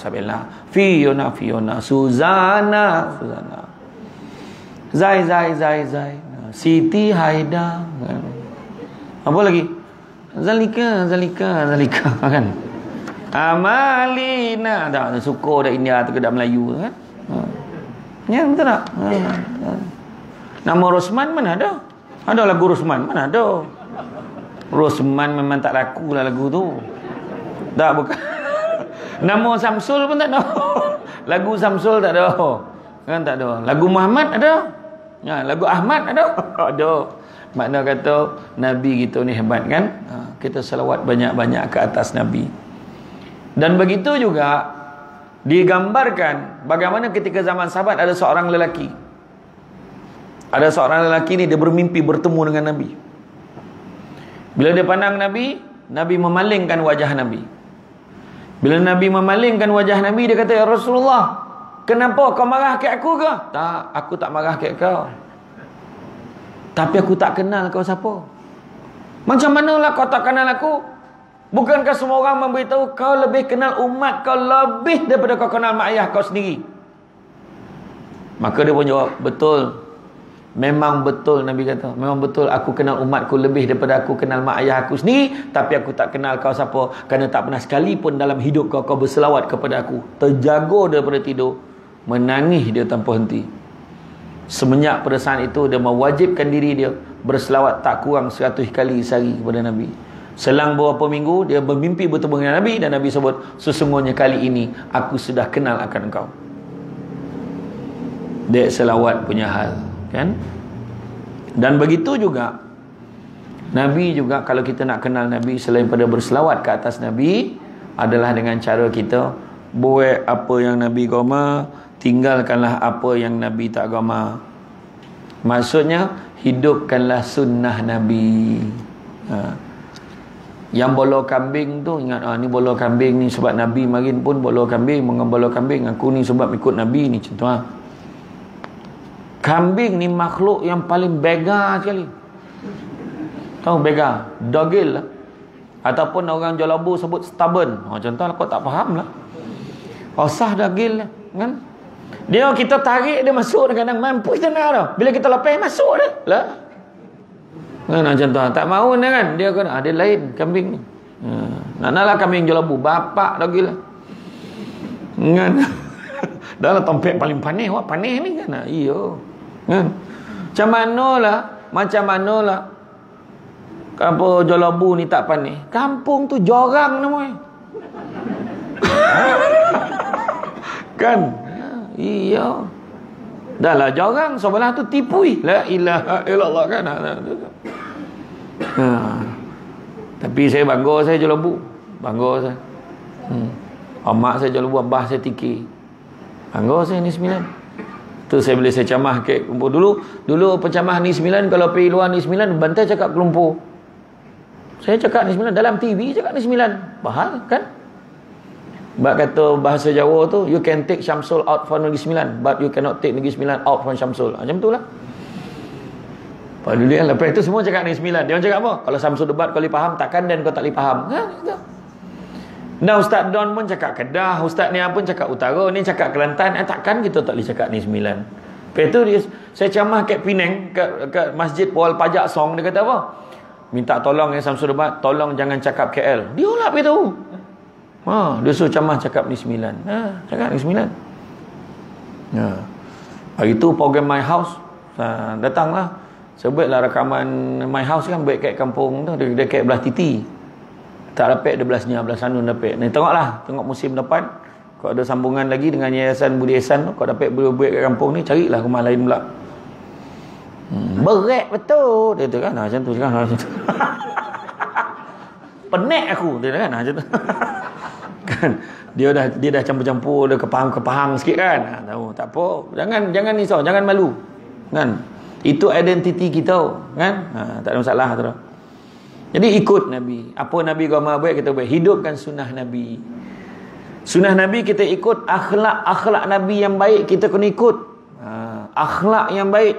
Fiona, Susana. Zai. Siti Haida. Apa lagi? Zalika kan. Amalina. Dah suka dah India tu ke dah Melayu kan. Ya betul tak? Nama Rosman mana ada? Ada lagu Rosman mana ada? Rosman memang tak laku lah lagu tu. Tak bukan. Nama Samsul pun tak ada. Lagu Samsul tak ada. Kan tak ada. Lagu Muhammad ada. Ya, lagu Ahmad ada. Ada. Makna kata Nabi kita ni hebat kan. Kita selawat banyak-banyak ke atas Nabi. Dan begitu juga digambarkan bagaimana ketika zaman sahabat ada seorang lelaki. Ada seorang lelaki ni dia bermimpi bertemu dengan Nabi. Bila dia pandang Nabi, Nabi memalingkan wajah Nabi. Bila Nabi memalingkan wajah Nabi, dia kata, "Ya Rasulullah, kenapa kau marah ke aku ke?" "Tak, aku tak marah ke kau. Tapi aku tak kenal kau siapa." "Macam manalah kau tak kenal aku? Bukankah semua orang memberitahu kau lebih kenal umat kau lebih daripada kau kenal mak ayah kau sendiri?" Maka dia pun jawab, "Betul. Memang betul," Nabi kata. "Memang betul aku kenal umatku lebih daripada aku kenal mak ayah aku sendiri. Tapi aku tak kenal kau siapa. Kerana tak pernah sekalipun dalam hidup kau berselawat kepada aku. Terjaga daripada tidur. Menangis dia tanpa henti. Semenjak pada saat itu dia mewajibkan diri dia berselawat tak kurang 100 kali sehari kepada Nabi. Selang beberapa minggu dia bermimpi bertemu dengan Nabi. Dan Nabi sebut, sesungguhnya kali ini aku sudah kenal akan engkau." Dia selawat punya hal kan. Dan begitu juga Nabi juga, kalau kita nak kenal Nabi selain pada berselawat ke atas Nabi, adalah dengan cara kita buat apa yang Nabi goma, tinggalkanlah apa yang Nabi tak goma. Maksudnya hidupkanlah sunnah Nabi. Yang bolo kambing tu ingat, ni bolo kambing ni sebab Nabi marin pun bolo kambing, menggembala kambing, aku ni sebab ikut Nabi ni contoh. Kambing ni makhluk yang paling bega sekali. Tahu bega? Dogil lah. Ataupun orang Jalabu sebut stubborn. Contoh kau tak faham lah. Osah dogil lah. Kan? Dia kita tarik dia masuk kadang mampu kita nak dah. Bila kita lepas masuk dah. Lah. Kan contoh tak mau dia kan. Dia kan ada lain kambing ni. Naklah kambing Jalabu, bapak dogil lah. Kan? Dalam tempat paling panih, wak panih ni kan. Iya. Kan? Macam manalah apa Jalabu ni tak panih. Kampung tu jorang namanya. Kan? Iya. Dah lah jorang, sebelah tu tipui. La ilaha illallah kan. Tapi saya bangga saya Jalabu. Bangga saya. Amak saya Jalabu, abah saya Tiki. Bangga saya ni 9. Tu saya boleh saya camah ke Lumpur. Dulu pencamah ni 9, kalau pergi luar ni 9, bantai cakap ke Lumpur. Saya cakap ni 9 dalam TV, cakap ni 9. Bahal kan? Bak kata bahasa Jawa tu, you can take Syamsul out from Negeri 9, but you cannot take Negeri 9 out from Syamsul. Macam tu lah. Dulu kan, lepas tu semua cakap ni 9. Dia orang cakap apa? Kalau Syamsul debat kau boleh faham, takkan dan kau tak boleh faham. Kan? Nah, Ustaz Don pun cakap Kedah, Ustaz Nia pun cakap Utara, ni cakap Kelantan. Takkan kita tak boleh cakap ni 9. Lepas tu saya camah kat Penang, kat Masjid Pual Pajak Song. Dia kata apa? Minta tolong Samsul Debat, tolong jangan cakap KL. Dia lah beritahu. Dia suruh camah cakap ni 9. Cakap ni 9. Hari tu program My House datanglah. Saya buatlah rakaman My House kan, buat kat kampung tu, dekat belah Titi. Tak dapat 12 belas Anun dapat. Ni tengoklah, tengok musim depan. Kalau ada sambungan lagi dengan Yayasan Budi Ihsan tu, kalau dapat buat kat kampung ni, carilah rumah lain pula. Berat betul. Dia kata kan, macam tu kan. Penek aku, dia kan macam tu. Kan dia dah campur-campur, dia kepahang sikit kan. Tahu, tak apa. Jangan risau, jangan malu. Kan? Itu identiti kita, kan? Tak ada masalah tu dah. Jadi ikut Nabi. Apa Nabi agama buat, kita buat. Hidupkan sunnah Nabi. Sunnah Nabi kita ikut. Akhlak Nabi yang baik kita kena ikut. Akhlak yang baik.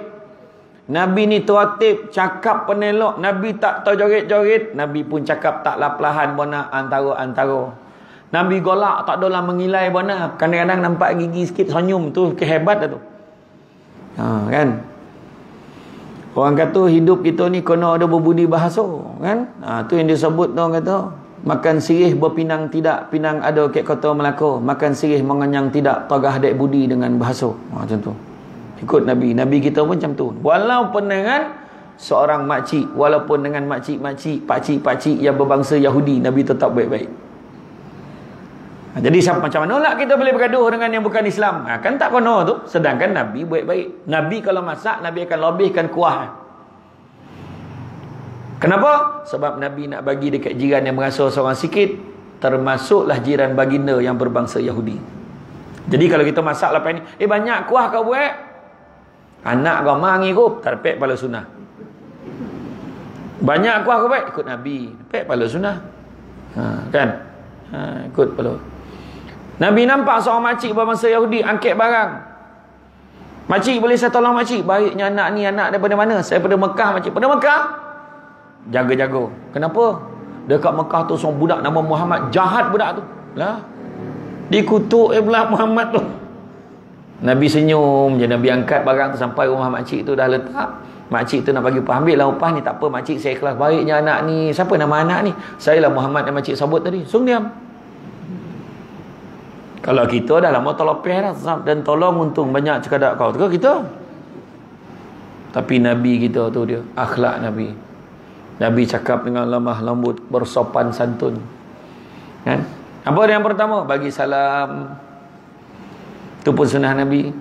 Nabi ni tertib, cakap penelok. Nabi tak terjoget-joget. Nabi pun cakap tak laplahan bona antara-antara. Nabi golak tak adalah mengilai bona. Kadang-kadang nampak gigi sikit senyum tu kehebat tu. Kan? Orang kata hidup kita ni kena ada berbudi bahasa, kan? Tu yang disebut tu, orang kata makan sirih berpinang tidak, pinang ada kek kata Melaka, makan sirih mengenyang tidak, tagah dek budi dengan bahasa. Macam tu. Ikut Nabi. Nabi kita pun macam tu. Walaupun dengan seorang makcik, walaupun dengan makcik-makcik, pakcik-pakcik yang berbangsa Yahudi, Nabi tetap baik-baik. Jadi macam mana lah kita boleh bergaduh dengan yang bukan Islam? Kan tak kena tu. Sedangkan Nabi baik-baik. Nabi kalau masak, Nabi akan lebihkan kuah. Kenapa? Sebab Nabi nak bagi dekat jiran yang merasa seorang sikit, termasuklah jiran baginda yang berbangsa Yahudi. Jadi kalau kita masak lepas ni, banyak kuah kau buat, anak kau mangi kau, terpek pala sunnah. Banyak kuah kau buat, ikut Nabi, terpek pala sunnah. Kan? Ikut pala. Nabi nampak seorang makcik berbangsa Yahudi angkat barang. Makcik, boleh saya tolong makcik? Baiknya anak ni, anak daripada mana? Saya daripada Mekah, makcik. Pada Mekah? Jaga-jaga. Kenapa? Dekat Mekah tu seorang budak nama Muhammad. Jahat budak tu. Lah. Dikutuk pula Muhammad tu. Nabi senyum je. Nabi angkat barang tu sampai rumah makcik tu dah letak. Makcik tu nak bagi upah. Ambil lah upah ni. Tak apa makcik, saya ikhlas. Baiknya anak ni. Siapa nama anak ni? Saya lah Muhammad yang makcik sebut tadi. Sung diam. Kalau kita dah lama tolong dah, dan tolong untung banyak cekadak kau tu kita. Tapi Nabi kita tu dia akhlak Nabi. Nabi cakap dengan lemah lembut, bersopan santun. Kan? Apa yang pertama? Bagi salam. Itu pun sunnah Nabi.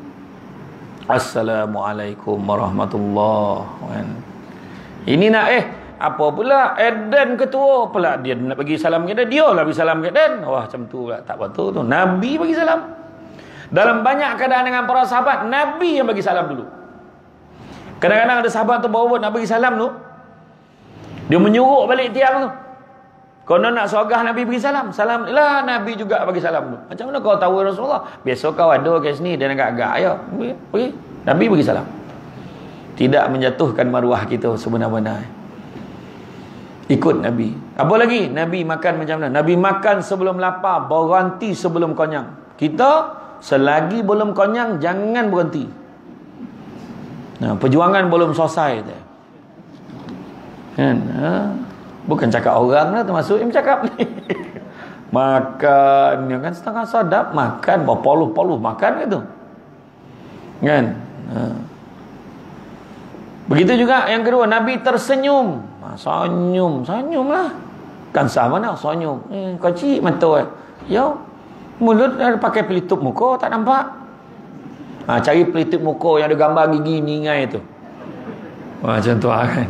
Assalamualaikum warahmatullahi wabarakatuh. Ini nak apa pula Eden ketua pula dia nak bagi salam ke dia lah bagi salam ke Eden. Wah macam tu pula tak betul tu. Nabi bagi salam. Dalam banyak keadaan dengan para sahabat, Nabi yang bagi salam dulu. Kadang-kadang ada sahabat tu bawa nak bagi salam tu, dia menyuruh balik tiang tu. Kau nak sogah Nabi bagi salam, salam lah Nabi juga bagi salam tu. Macam mana kau tahu Rasulullah? Biasa kau ada kat sini dan agak-agak ya. Pergi. Nabi bagi salam. Tidak menjatuhkan maruah kita sebenar-benar. Ikut Nabi. Apa lagi? Nabi makan macam mana? Nabi makan sebelum lapar, berhenti sebelum konyang. Kita selagi belum konyang jangan berhenti. Perjuangan belum selesai tu. Kan? Bukan cakap orang lah termasuk yang cakap ni. Makan ya kan setengah sadap, makan berpoluh-poluh makan gitu. Kan? Begitu juga yang kedua, Nabi tersenyum. Senyumlah. Kan sama nak senyum. Kau cik mata ya. Mulut ada pakai pelitup muka tak nampak. Cari pelitup muka yang ada gambar gigi ningai tu. Macam tu kan.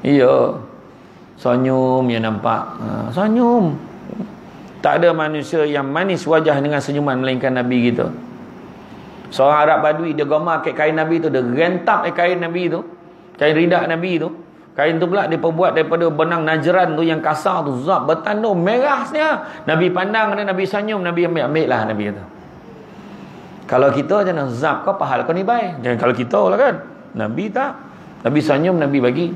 Iya. Senyum yang nampak. Senyum. Tak ada manusia yang manis wajah dengan senyuman melainkan Nabi kita. Seorang Arab Badui dia gemar kain Nabi tu, dia rentak kain Nabi tu. Kain ridak Nabi tu. Kain tu pula dia perbuat daripada benang Najran tu yang kasar tu, zab bertanduk merahnya. Nabi pandang dan Nabi senyum, Nabi ambil lah Nabi kata. Kalau kita macam mana? Zab kau pahala kau ni baik. Jangan kalau kita lah kan. Nabi tak. Nabi senyum, Nabi bagi.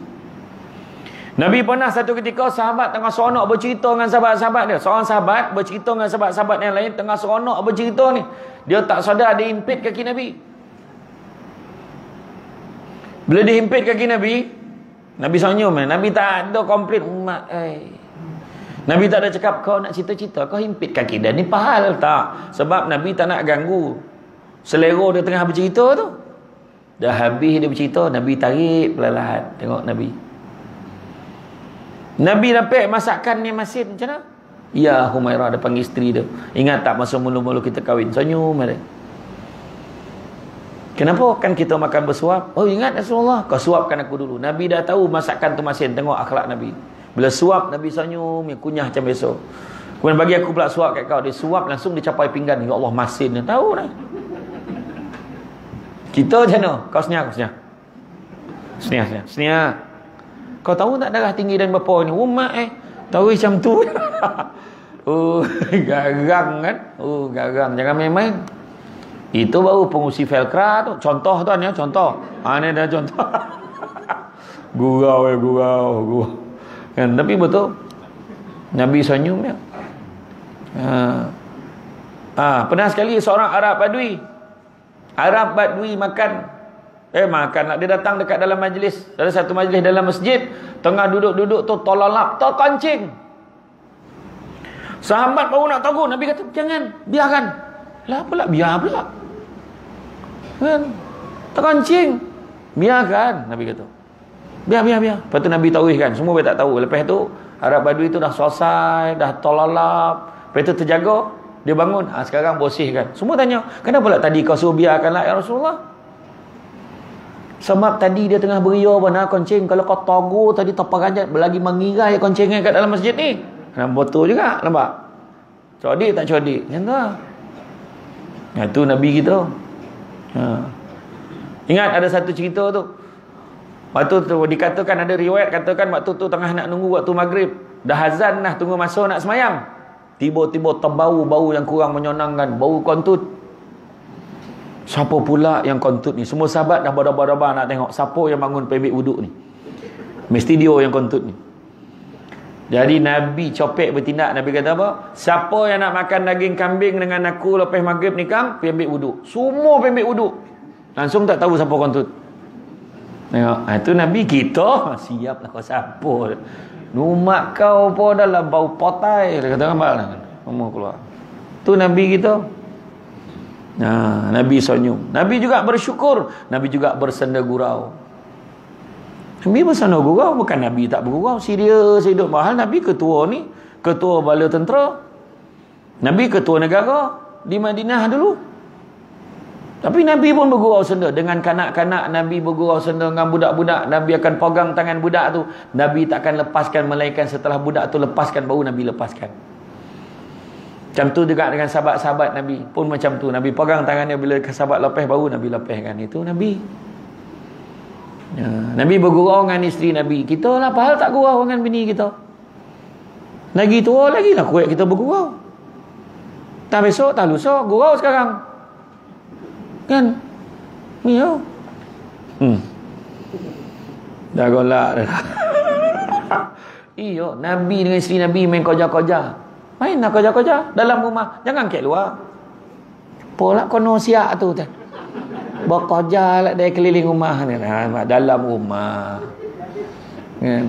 Nabi pernah satu ketika sahabat tengah seronok bercerita dengan sahabat-sahabat dia. Seorang sahabat bercerita dengan sahabat-sahabat yang lain tengah seronok bercerita ni. Dia tak sadar dia himpit kaki Nabi. Bila dia himpit kaki Nabi, Nabi senyum. Nabi tak ada komplain umat. Nabi tak ada cakap kau nak cerita-cerita, kau himpit kaki dia. Ni pahal tak? Sebab Nabi tak nak ganggu selera dia tengah bercerita tu. Dah habis dia bercerita, Nabi tarik perlahan. Tengok Nabi. Nabi dapat masakan ni masin macam mana? Ya, Humairah ada panggil isteri dia. Ingat tak masa mula-mula kita kahwin? Senyum ada. Kenapa? Kan kita makan bersuap. Oh ingat Rasulullah, kau suapkan aku dulu. Nabi dah tahu masakan tu masin. Tengok akhlak Nabi. Bila suap Nabi senyum, yang kunyah macam biasa. Kemudian bagi aku pula suap kat kau. Dia suap langsung dia capai pinggan. Ya Allah masin. Dia tahu dah. Kita macam mana? Kau senyap, kau senyap. Senyap. Kau tahu tak darah tinggi dan berapa ni? Umat tahu macam tu. Garang kan? Garang. Jangan main-main. Itu baru pengusi Velcra tu. Contoh tuan ya, contoh. Ni dah contoh. Gurau. Kan, tapi betul. Nabi senyum ya. Pernah sekali seorang Arab Badui makan Makan lah. Dia datang dekat dalam majlis. Ada satu majlis dalam masjid. Tengah duduk-duduk tu tolalap, terkancing. Sahabat baru nak tegur. Nabi kata, jangan, biarkan. Lah pula, biar pula. Kan? Terkancing. Biarkan, Nabi kata. Biar. Lepas tu Nabi tahukan. Semua dia tak tahu. Lepas tu, Arab Badui tu dah selesai, dah tolalap. Lepas tu terjaga. Dia bangun. Sekarang bersihkan. Semua tanya, kenapa pula tadi kau suruh biarkanlah ya Rasulullah? Sebab tadi dia tengah beria benar koncing. Kalau kau togur tadi terperanjat lagi mengirai koncingnya kat dalam masjid ni. Betul juga, nampak? Codik tak codik? Macam tu lah. Itu Nabi kita. Ingat ada satu cerita tu. Waktu tu dikatakan, ada riwayat katakan waktu tu tengah nak nunggu waktu maghrib. Dah azan dah, tunggu masa nak semayang. Tiba-tiba terbau bau yang kurang menyenangkan, bau kontut. Siapa pula yang kontut ni? Semua sahabat dah berdebar-debar nak tengok siapa yang bangun pergi ambil wuduk ni. Mesti dia yang kontut ni. Jadi Nabi copek bertindak. Nabi kata apa? Siapa yang nak makan daging kambing dengan aku lepas maghrib ni kang, pergi ambil wuduk. Semua pergi ambil wuduk. Langsung tak tahu siapa kontut. Tengok, itu Nabi kita. Siaplah kau siapa. Rumah kau pun dalam bau potai. Dia kata kan, ngomong keluar. Tu Nabi kita. Nabi senyum. Nabi juga bersyukur. Nabi juga bersenda gurau. Nabi bersenda gurau. Bukan Nabi tak bergurau. Serius hidup mahal. Nabi ketua ni. Ketua bala tentera. Nabi ketua negara. Di Madinah dulu. Tapi Nabi pun bergurau senda. Dengan kanak-kanak Nabi bergurau senda dengan budak-budak. Nabi akan pegang tangan budak tu. Nabi tak akan lepaskan melainkan setelah budak tu lepaskan, baru Nabi lepaskan. Macam tu juga dengan sahabat-sahabat Nabi pun macam tu. Nabi pegang tangannya, bila sahabat lepas baru Nabi lepaskan. Itu Nabi. Nabi bergurau dengan isteri Nabi. Kita lah pahal tak gurau dengan bini kita. Lagi tua lagi lah kuat kita bergurau. Tak besok, tak lusa, gurau sekarang. Kan? Ni yo. Dah golak dah. Iyo, Nabi dengan isteri Nabi main koja-koja. Main nak koja-koja dalam rumah. Jangan kat luar. Pola kono siak tu kan. Berkoja lah dari keliling rumah ni. Dalam rumah. Kan?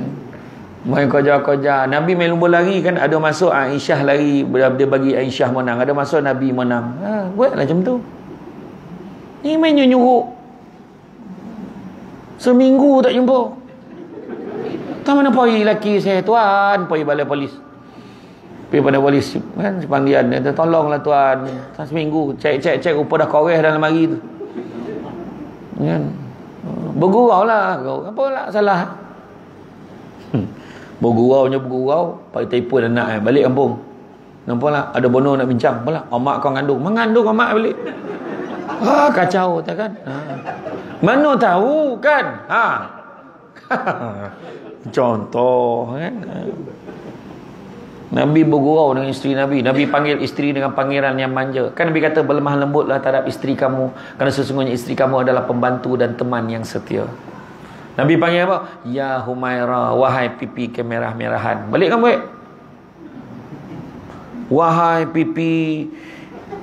Main koja-koja. Nabi main lumba lari kan. Ada masuk Aisyah lari. Dia bagi Aisyah menang. Ada masuk Nabi menang. Buatlah macam tu. Ni main nyuruh. Seminggu tak jumpa. Tak mana pergi lelaki saya, tuan. Pergi balai polis. Pergi pada polis kan, panggilan dia, tolonglah tuan. Seminggu cek rupa dah koreh dalam hari tu. Kan? Bergurau lah. Apa lah salah? Bergurau. Pakai telefon anak balik kampung. Nampak lah, ada bono nak bincang. Apalah, mak kau mengandung. Mengandung mak balik. Kacau tak kan? Mana tahu kan? Contoh kan? Nabi bergurau dengan isteri Nabi. Nabi panggil isteri dengan panggilan yang manja. Kan Nabi kata, berlemah lembutlah terhadap isteri kamu, kerana sesungguhnya isteri kamu adalah pembantu dan teman yang setia. Nabi panggil apa? Ya Humaira, wahai pipi kemerah-merahan. Balik kamu wahai pipi.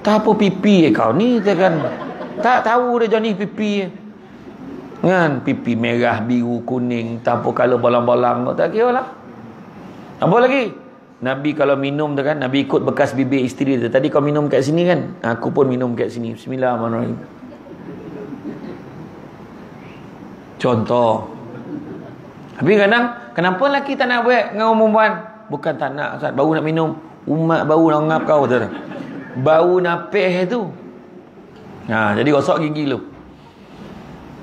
Tak apa pipi kau ni kan. Tak tahu dia jenis pipi. Kan, pipi merah, biru, kuning, tak apa color bolang-bolang, tak kira lah. Apa lagi? Nabi kalau minum tu kan, Nabi ikut bekas bibir isteri dia. Tadi kau minum kat sini kan, aku pun minum kat sini. Bismillahirrahmanirrahim. Contoh. Tapi kadang, kenapa lelaki tak nak buat dengan orang perempuan? Bukan tak nak, Ustaz, baru nak minum. Umat baru nak ngap kau tu. Bau napih tu. Jadi gosok gigi lu.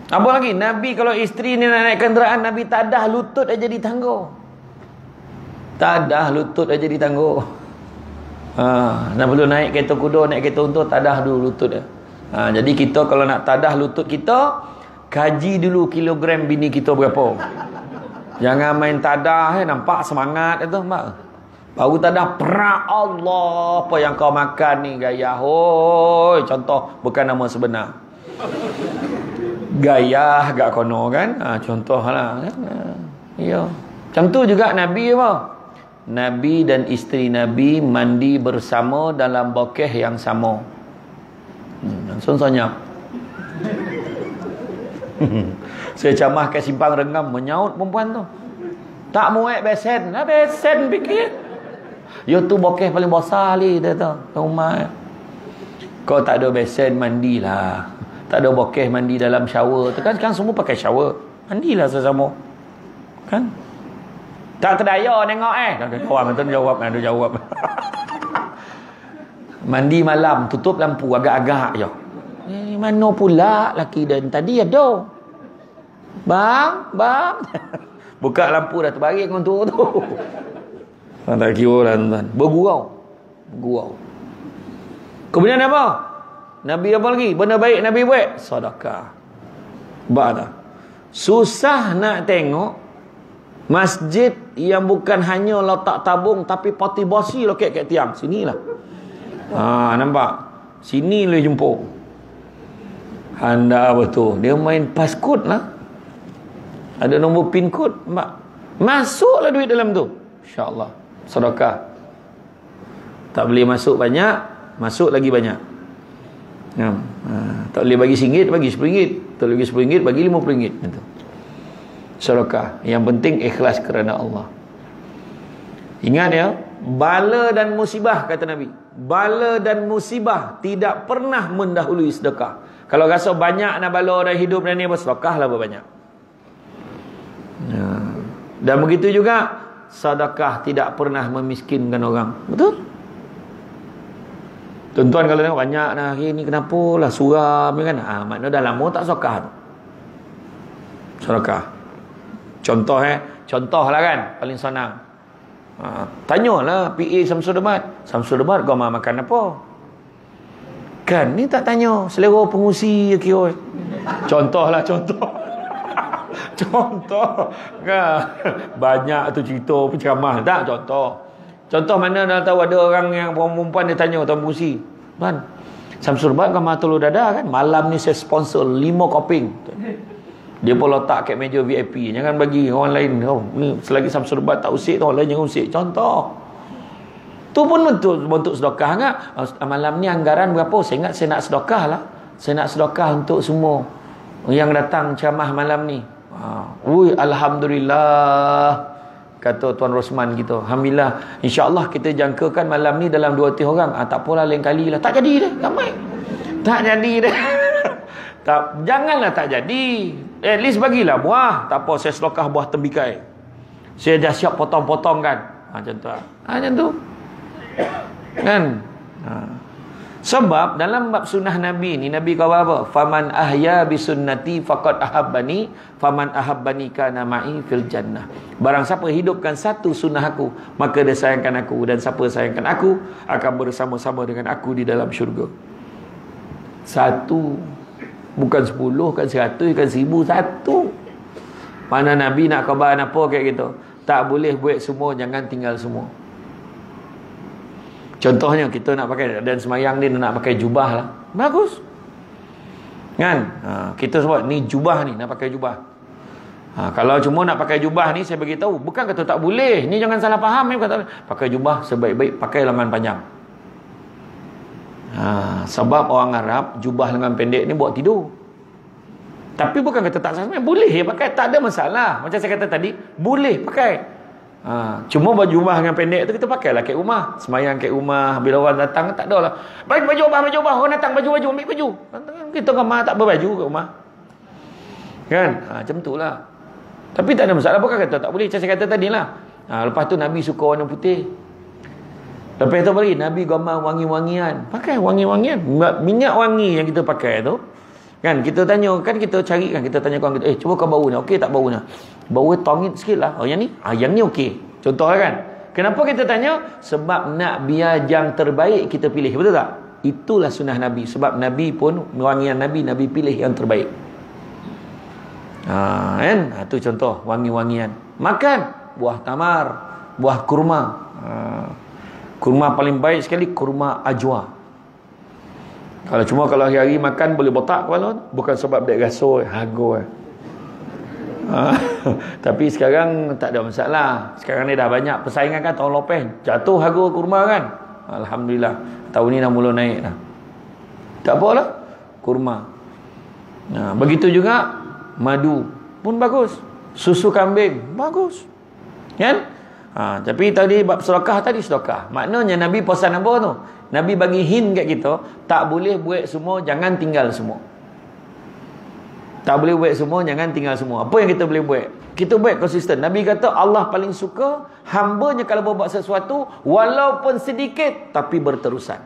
Apa lagi? Nabi kalau isteri ni nak naik kenderaan, Nabi tadah lutut aja di tangga. Tadah lutut aja di tangga. Nak perlu naik kereta kuda, naik kereta unta, tadah dulu lutut dia. Jadi kita kalau nak tadah lutut kita, kaji dulu kilogram bini kita berapa. Jangan main tadah nampak semangat itu, mak. Baru tadah pra Allah, apa yang kau makan ni gaya. Hoi, contoh bukan nama sebenar. Gaya agak kono kan. Contohlah kan. Ya. Macam tu juga Nabi apa? Nabi dan isteri Nabi mandi bersama dalam bokeh yang sama. Langsung senyap. Saya camah kat simpang Rengam, menyaut perempuan tu. Tak muat besen. Besen fikir. Yo tu bokeh paling besar li dia tu. Rumah. Kau tak ada besen, mandilah. Tak ada bokeh mandi dalam shower. Tu kan sekarang semua pakai shower. Mandilah sesama. Kan? Tak terdaya tengok Kawan tu jawab. Mandi malam, tutup lampu agak-agak je. Mana pula laki dan tadi ada. Bang. Buka lampu dah terbaring untuk tu. Tak kira lah tuan. Bergurau. Kemudian apa? Nabi apa lagi? Benda baik Nabi buat. Sedekah. Ba'da. Susah nak tengok masjid yang bukan hanya letak tabung tapi pati bosi loket kat tiang. Sinilah. Nampak? Sini boleh jumpa. Anda betul. Dia main passcode lah. Ada nombor pin code. Masuklah duit dalam tu. InsyaAllah. Sedekah. Tak boleh masuk banyak, masuk lagi banyak. Tak boleh bagi RM1, bagi RM10. Tak boleh bagi RM10, bagi RM50. Itu. Sedekah. Yang penting ikhlas kerana Allah. Ingat ya, bala dan musibah kata Nabi. Bala dan musibah tidak pernah mendahului sedekah. Kalau rasa banyak nak bala dan hidup dan ni, bersedekahlah berbanyak. Dan begitu juga sedekah tidak pernah memiskinkan orang. Betul? Tuan-tuan kalau tengok banyak dah hari ni kenapa lah suram kan? Maknanya dah lama tak sedekah tu. Sedekah. Contoh lah kan, paling senang. Tanyalah PA Samsul Debat kau makan apa? Kan ni tak tanya selera pengusi kira. Contoh kan. Banyak tu cerita penceramah tak contoh mana dah tahu ada orang yang perempuan dia tanya tuan pengusi, "Tuan, Samsul Debat kau makan telur dadah kan? Malam ni saya sponsor 5 koping." Dia pun letak kat meja VIP. Jangan bagi orang lain. Ni selagi Samsul Debat tak usik tu, orang lain jangan usik. Contoh. Tu pun bentuk sedekah enggak? Malam ni anggaran berapa? Saya ingat saya nak sedekah lah. Saya nak sedekah untuk semua yang datang ceramah malam ni. Alhamdulillah, kata Tuan Rosman kita. Alhamdulillah. InsyaAllah kita jangkakan malam ni dalam 2-3 orang. Tak apalah, lain kali lah. Tak jadi dah. Ramai. Tak jadi dah. Janganlah tak jadi. At least bagilah buah. Tak apa, saya sedekah buah tembikai. Saya dah siap potong-potong kan. Macam tu. Macam tu. Kan? Sebab dalam bab sunnah Nabi ni, Nabi kata apa? Faman ahya bi sunnati faqad ahabbani, faman ahabbani kana ma'i fil jannah. Barang siapa hidupkan satu sunnah aku, maka dia sayangkan aku, dan siapa sayangkan aku akan bersama-sama dengan aku di dalam syurga. Satu, bukan 10, bukan 100, bukan 1000, satu. Mana Nabi nak khabar apa kayak gitu? Tak boleh buat semua, jangan tinggal semua. Contohnya kita nak pakai, dan semayang ni nak pakai jubah lah. Bagus. Kan? Kita sebut ni jubah ni, nak pakai jubah. Kalau cuma nak pakai jubah ni, saya beritahu, bukan kata tak boleh. Ni jangan salah faham. Kata, pakai jubah sebaik-baik pakai lengan panjang. Sebab orang Arab jubah lengan pendek ni buat tidur. Tapi bukan kata tak salah, boleh pakai, tak ada masalah. Macam saya kata tadi, boleh pakai. Cuma baju jubah dengan pendek tu kita pakailah kat rumah, semayang kat rumah. Bila orang datang tak ada lah baju ubah, orang datang baju ambil baju. Kita ramah tak berbaju kat rumah kan. Macam tu lah. Tapi tak ada masalah, bukan kata tak boleh. Macam saya kata tadi lah. Lepas tu Nabi suka warna putih. Lepas tu lagi Nabi gambar wangi-wangian. Pakai wangi-wangian, minyak wangi yang kita pakai tu kan. Kita tanya kan, kita cari kan, kita tanya kawan kita, cuba kau bau ni okey tak baunya? Bau tongit sikit lah. Yang ni yang ni okey. Contoh kan. Kenapa kita tanya? Sebab nak biar yang terbaik kita pilih. Betul tak? Itulah sunnah Nabi. Sebab Nabi pun wangian Nabi pilih yang terbaik. Kan? Itu contoh wangi-wangian. Makan buah tamar, buah kurma. Kurma paling baik sekali kurma ajwa. Kalau hari-hari makan boleh botak kepala, bukan sebab dek rasa hago. Tapi sekarang tak ada masalah. Sekarang ni dah banyak persaingan kan. Tahun lepas jatuh harga kurma kan. Alhamdulillah, tahun ni dah mula naik dah. Tak apalah, kurma. Begitu juga madu pun bagus, susu kambing bagus, kan? Tapi tadi bab sedekah tadi sedekah. Maknanya Nabi pesan apa tu? Nabi bagi hint kat kita, tak boleh buat semua, jangan tinggal semua. Tak boleh buat semua, jangan tinggal semua. Apa yang kita boleh buat? Kita buat konsisten. Nabi kata Allah paling suka hambanya kalau buat sesuatu walaupun sedikit tapi berterusan.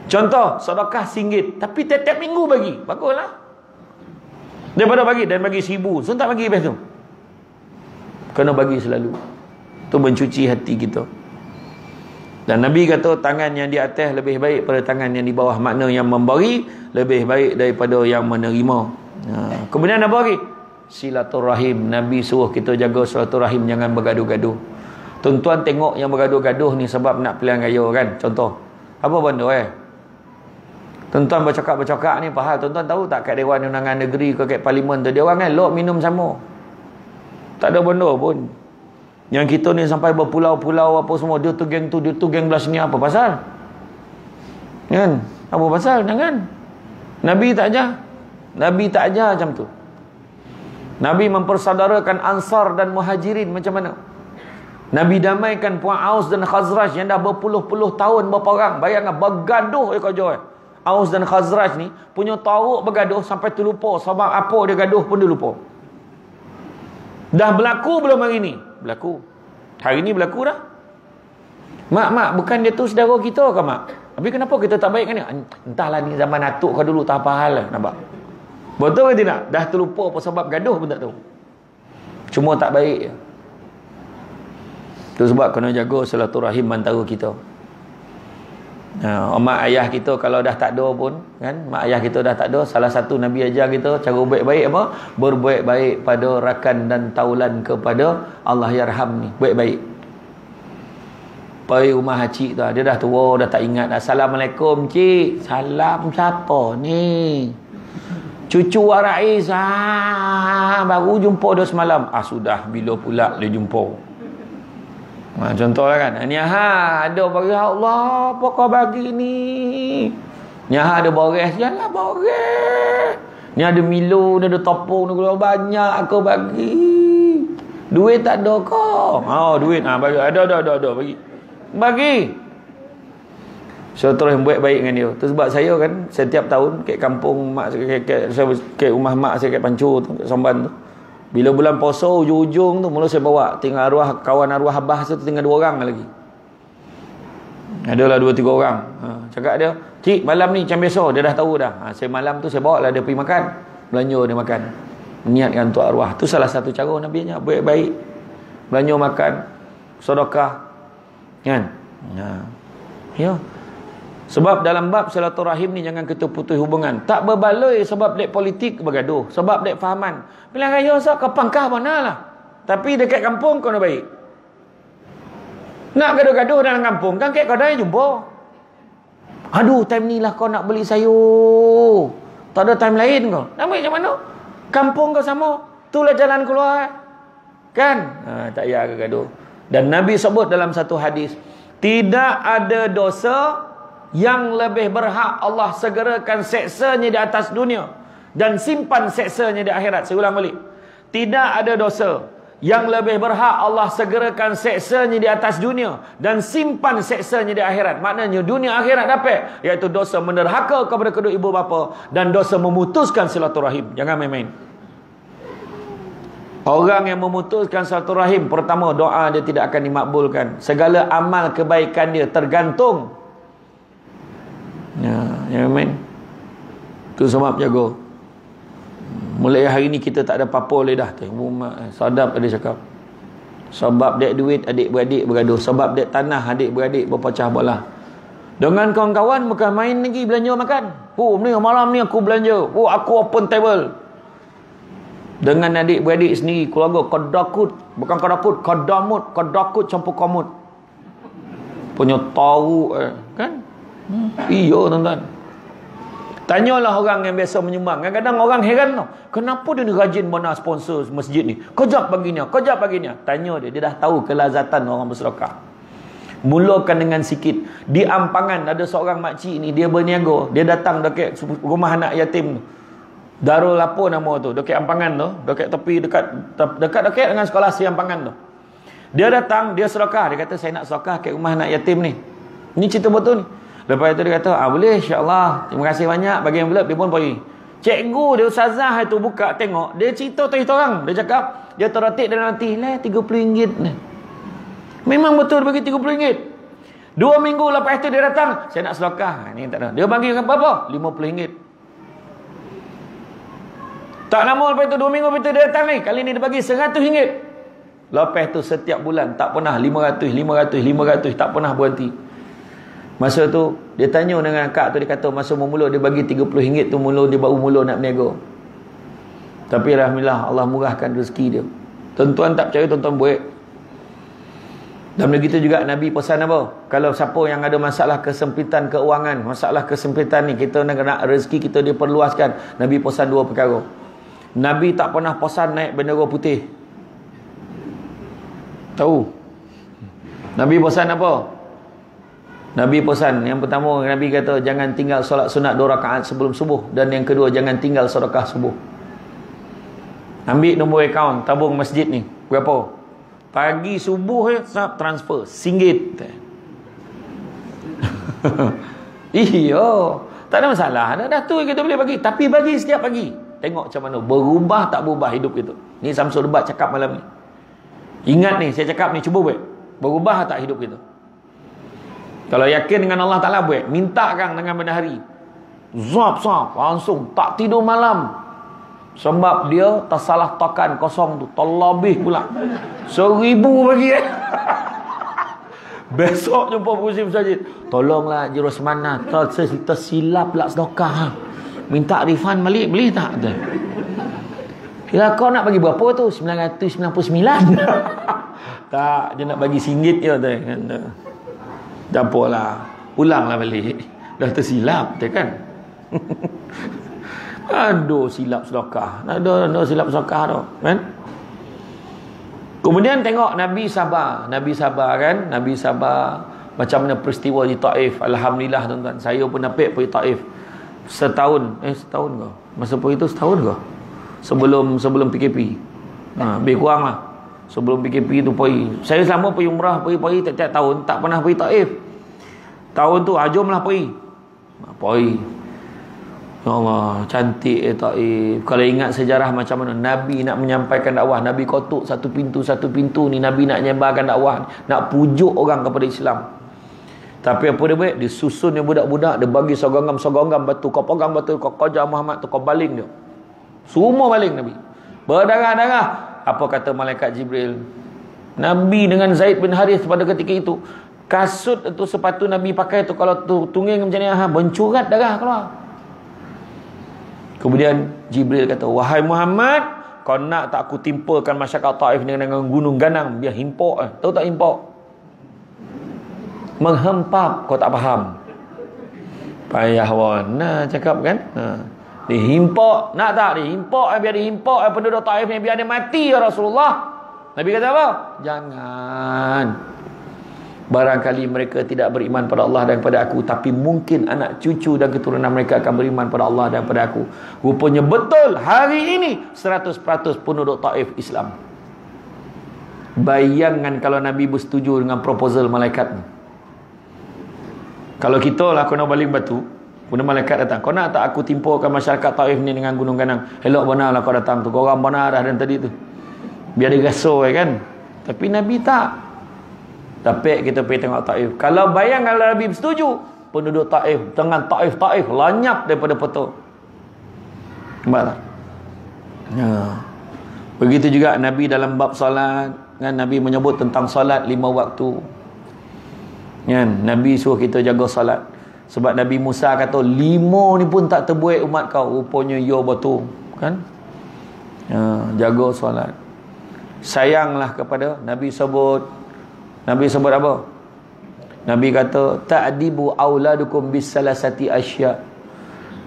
Contoh, sedekah RM1, tapi tiap-tiap minggu bagi. Baguslah. Daripada bagi dan bagi 1,000, so tak bagi best tu. Kena bagi selalu. Tu mencuci hati kita. Dan Nabi kata tangan yang di atas lebih baik pada tangan yang di bawah. Makna yang memberi lebih baik daripada yang menerima. Kemudian apa lagi? Silaturahim. Nabi suruh kita jaga silaturahim, jangan bergaduh-gaduh. Tuan-tuan tengok yang bergaduh-gaduh ni sebab nak pilihan raya kan. Contoh, apa benda tuan-tuan bercakap-bercakap ni faham. Tuan-tuan tahu tak kat Dewan Undangan Negeri ke kat Parlimen tu, dia orang kan lok minum sama. Tak ada benda pun. Yang kita ni sampai berpulau-pulau apa semua, dia tu geng tu, dia tu geng belah sini, apa pasal? Kan? Apa pasal? Jangan. Nabi tak ajar. Nabi tak ajar macam tu. Nabi mempersaudarakan Ansar dan Muhajirin macam mana? Nabi damaikan puan Aus dan Khazraj yang dah berpuluh-puluh tahun berperang. Bayangkan bergaduh dia kerja. Aus dan Khazraj ni punya tarik bergaduh sampai terlupa sebab apa dia gaduh pun dia lupa. Dah berlaku belum hari ni? Berlaku. Hari ni berlaku dah. Mak, bukan dia tu saudara kita ke mak? Tapi kenapa kita tak baik kan dia? Entahlah ni zaman atuk kau dulu tak apa hal lah. Nampak? Betul ke tidak? Dah terlupa apa sebab gaduh pun tak tahu. Cuma tak baik je. Itu sebab kena jaga silaturahim antara kita. Mak ayah kita kalau dah tak ada pun kan, mak ayah kita dah tak ada, salah satu Nabi ajar kita cara berbuat baik apa? Berbuat baik pada rakan dan taulan kepada Allah yarham ni. Buat baik. Pergi rumah cik tu, dia dah tua, dah tak ingat. Assalamualaikum cik. Salam siapa ni? Cucu Warais. Baru jumpa dia semalam. Sudah bila pula dia jumpa? Contohlah kan, ni ada bagi Allah, apa kau bagi ni? Ni ada bores, janganlah bores. Ni ada Milo, ni ada topung, ni banyak aku bagi. Duit tak ada kau? Duit bagi. Ada bagi. So terus buat baik dengan dia. Tu sebab saya kan setiap tahun kat kampung mak saya, kat rumah mak saya kat Pancur tu, kat Somban tu. Bila bulan puasa ujung-ujung tu mula saya bawa tinggal arwah, kawan arwah abah tu tinggal 2 orang lagi. Adalah 2-3 orang. Cakap dia, "Cik, malam ni macam biasa." Dia dah tahu dah. Saya malam tu saya bawa lah dia pergi makan. Belanja dia makan. Niatkan untuk arwah. Tu salah satu cara Nabi nya baik-baik. Belanja makan, sedekah. Kan? Ya. Sebab dalam bab silaturahim ni jangan kita putus hubungan. Tak berbaloi sebab dek politik bergaduh, sebab dek fahaman. Pilihan raya sah ke pangkah mana lah. Tapi dekat kampung kau nak baik. Nak gaduh-gaduh dalam kampung kan kat kedai jumpa. Aduh, time ni lah kau nak beli sayur. Tak ada time lain kau. Nak baik macam mana? Kampung kau sama. Itulah jalan keluar. Kan? Tak payah gaduh. Dan Nabi sebut dalam satu hadis, tidak ada dosa yang lebih berhak Allah segerakan seksanya di atas dunia dan simpan seksanya di akhirat. Saya ulang balik. Tidak ada dosa yang lebih berhak Allah segerakan seksanya di atas dunia dan simpan seksanya di akhirat. Maknanya dunia akhirat dapat, iaitu dosa menderhaka kepada kedua ibu bapa dan dosa memutuskan silaturahim. Jangan main-main. Orang yang memutuskan silaturahim, pertama doa dia tidak akan dimakbulkan. Segala amal kebaikan dia tergantung. Ya main. Tu sebab jaga. Mulai hari ni kita tak ada apa-apa boleh dah. Sadap ada cakap. Sebab dek duit adik-beradik bergaduh. Sebab dek tanah adik-beradik berpecah belah. Dengan kawan-kawan bukan main lagi belanja makan. Ni malam ni aku belanja. Aku open table. Dengan adik-beradik sendiri, keluarga kedakut. Bukan kedakut campur komut. Punya tahu kan? Iya tuan-tuan. Tanyalah orang yang biasa menyumbang. Kadang-kadang orang heran tau. Kenapa dia ni rajin mana sponsor masjid ni? Kejap baginya. Tanya dia. Dia dah tahu kelazatan orang bersedekah. Mulakan dengan sikit. Di Ampangan ada seorang makcik ni, dia berniaga. Dia datang dekat rumah anak yatim tu. Darul apa nama tu? Dekat Ampangan tu, dekat tepi dekat dengan sekolah si Ampangan tu. Dia datang, dia sedekah, dia kata saya nak sedekah kat rumah anak yatim ni. Ni cerita betul ni. Lepas itu dia kata, boleh insya-Allah. Terima kasih banyak bagi envelope, dia pun pergi. Cikgu dia ustazah itu buka tengok, dia cerita tu orang. Dia cakap, dia terdetik dalam hati, lah RM30 ni. Memang betul bagi RM30. 2 minggu lepas itu dia datang, saya nak sedekah. Ni tak ada. Dia bagi berapa? RM50. Tak lama lepas itu 2 minggu lepas itu dia datang ni, kali ni dia bagi RM100. Lepas tu setiap bulan tak pernah 500 tak pernah berhenti. Masa tu dia tanya dengan kak tu, dia kata masa mula dia bagi RM30 tu dia baru mula nak berniaga. Tapi alhamdulillah Allah murahkan rezeki dia. Tuan-tuan tak percaya, tuan-tuan buat. Dan begitu juga Nabi pesan apa? Kalau siapa yang ada masalah kesempitan keuangan, masalah kesempitan ni, kita nak rezeki kita diperluaskan, Nabi pesan 2 perkara. Nabi tak pernah pesan naik bendera putih. Tahu? Nabi pesan apa? Nabi pesan, yang pertama Nabi kata jangan tinggal solat sunat 2 rakaat sebelum subuh, dan yang kedua jangan tinggal sedekah subuh. Ambil nombor akaun tabung masjid ni berapa? Pagi subuh transfer RM1. Iya, tak ada masalah. Dah tu kita boleh bagi, tapi bagi setiap pagi. Tengok macam mana berubah tak berubah hidup kita. Ni Samsul Debat cakap malam ni. Ingat ni, saya cakap ni, cuba buat. Berubah tak hidup kita? Kalau yakin dengan Allah Ta'ala buat, minta kan dengan benda hari. Zap, langsung tak tidur malam. Sebab dia tersalah tokan kosong tu, terlebih pula 1,000 bagi. Besok jumpa pengurusi masjid, tolonglah Haji Rosmana, tersilap pula sedekah. Minta refund balik, boleh tak? Kira kau nak bagi berapa tu? 999. Tak, dia nak bagi RM1 je tu kan. Tak apalah, ulanglah balik. Dah tersilap tu kan. Aduh, silap sedekah. Ada silap sedekah tu kan. Kemudian tengok Nabi sabar kan. Nabi sabar macam mana peristiwa di Taif. Alhamdulillah tuan-tuan, saya pun dapat pergi Taif setahun ke? Masa pergi itu setahun ke? Sebelum PKP. Lebih kurang lah. Sebelum PKP tu pergi. Saya selama pergi umrah, pergi tiap-tiap tahun, tak pernah pergi Taif. Tahun tu ajum lah pergi. Ya Allah, cantik Taif. Kalau ingat sejarah macam mana Nabi nak menyampaikan dakwah, Nabi kotuk satu pintu ni, Nabi nak nyebarkan dakwah, nak pujuk orang kepada Islam. Tapi apa dia buat? Dia susun dia budak-budak, dia bagi sogonggam batu, kau pegang batu, kau kejar Muhammad tu, kau baling dia. Semua baling Nabi. Berdarah-darah. Apa kata malaikat Jibril? Nabi dengan Zaid bin Harith pada ketika itu, kasut itu, sepatu Nabi pakai tu, kalau tungging macam ni, bencurat darah keluar. Kemudian Jibril kata, wahai Muhammad, kau nak tak aku timpakan masyarakat Taif dengan gunung ganang, biar himpok. Tahu tak himpok? Menghempap, kau tak faham. Payah wan. Cakap kan? Dihimpok, nak tak dihimpok? Biar dihimpok penduduk Taif ni, biar dia mati ya Rasulullah. Nabi kata apa? Jangan. Barangkali mereka tidak beriman pada Allah dan pada aku, tapi mungkin anak cucu dan keturunan mereka akan beriman pada Allah dan pada aku. Rupanya betul, hari ini 100% penduduk Taif Islam. Bayangkan kalau Nabi bersetuju dengan proposal malaikat ni. Kalau kita lah kena baling batu, kemudian malaikat datang, kau nak tak aku timpakan masyarakat Taif ni dengan gunung ganang? Elok benar lah kau datang tu, kau orang benar dah dan tadi tu, biar dia gasol kan. Tapi Nabi tak. Tapi kita pergi tengok Taif. Kalau bayang kalau Nabi bersetuju, penduduk Taif dengan Taif lanyap daripada peta. Nampak tak? Ya. Begitu juga Nabi dalam bab solat kan, Nabi menyebut tentang solat 5 waktu kan. Nabi suruh kita jaga solat. Sebab Nabi Musa kata 5 ni pun tak terbuat umat kau. Rupanya ya betul kan. Ya, jaga solat. Sayanglah kepada Nabi sebut apa? Nabi kata ta'dibu auladukum bis salasati asya.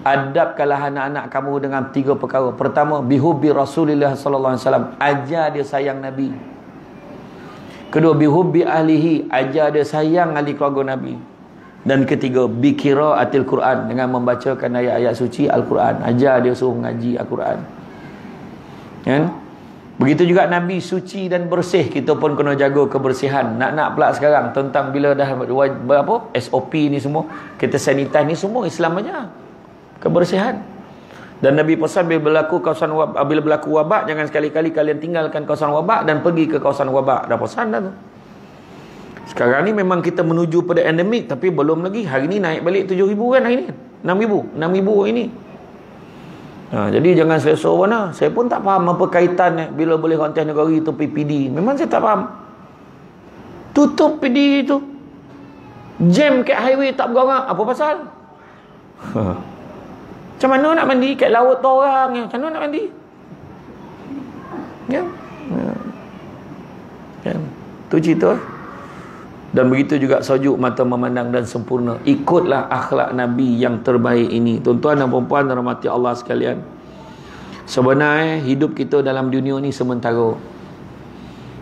Adabkanlah anak-anak kamu dengan 3 perkara. Pertama, bihubbi Rasulillah sallallahu alaihi wasallam. Ajar dia sayang Nabi. Kedua, bihubbi ahlihi. Ajar dia sayang ahli keluarga Nabi. Dan ketiga, biqiraatil Quran, dengan membacakan ayat-ayat suci Al-Quran. Ajar dia suruh mengaji Al-Quran. Kan? Begitu juga Nabi suci dan bersih, kita pun kena jaga kebersihan. Nak pula sekarang tentang bila dah apa SOP ni semua, kita sanitize ni semua Islam aja. Kebersihan. Dan Nabi pesan bila berlaku wabak, jangan sekali-kali kalian tinggalkan kawasan wabak dan pergi ke kawasan wabak. Dah pesan dah tu. Sekarang ni memang kita menuju pada endemik, tapi belum lagi. Hari ni naik balik 7,000 kan hari ni. 6,000 ini. Jadi jangan selesa mana. Saya pun tak faham apa kaitan bila boleh kontes negara itu PPD. Memang saya tak faham. Tutup PD itu. Jam kat highway tak bergerak. Apa pasal? Macam mana nak mandi kat laut tu orang? Macam mana nak mandi? Ya. Tu cerita. Dan begitu juga sajuk mata memandang dan sempurna. Ikutlah akhlak Nabi yang terbaik ini. Tuan-tuan dan puan-puan dan rahmati Allah sekalian. Sebenarnya hidup kita dalam dunia ni sementara.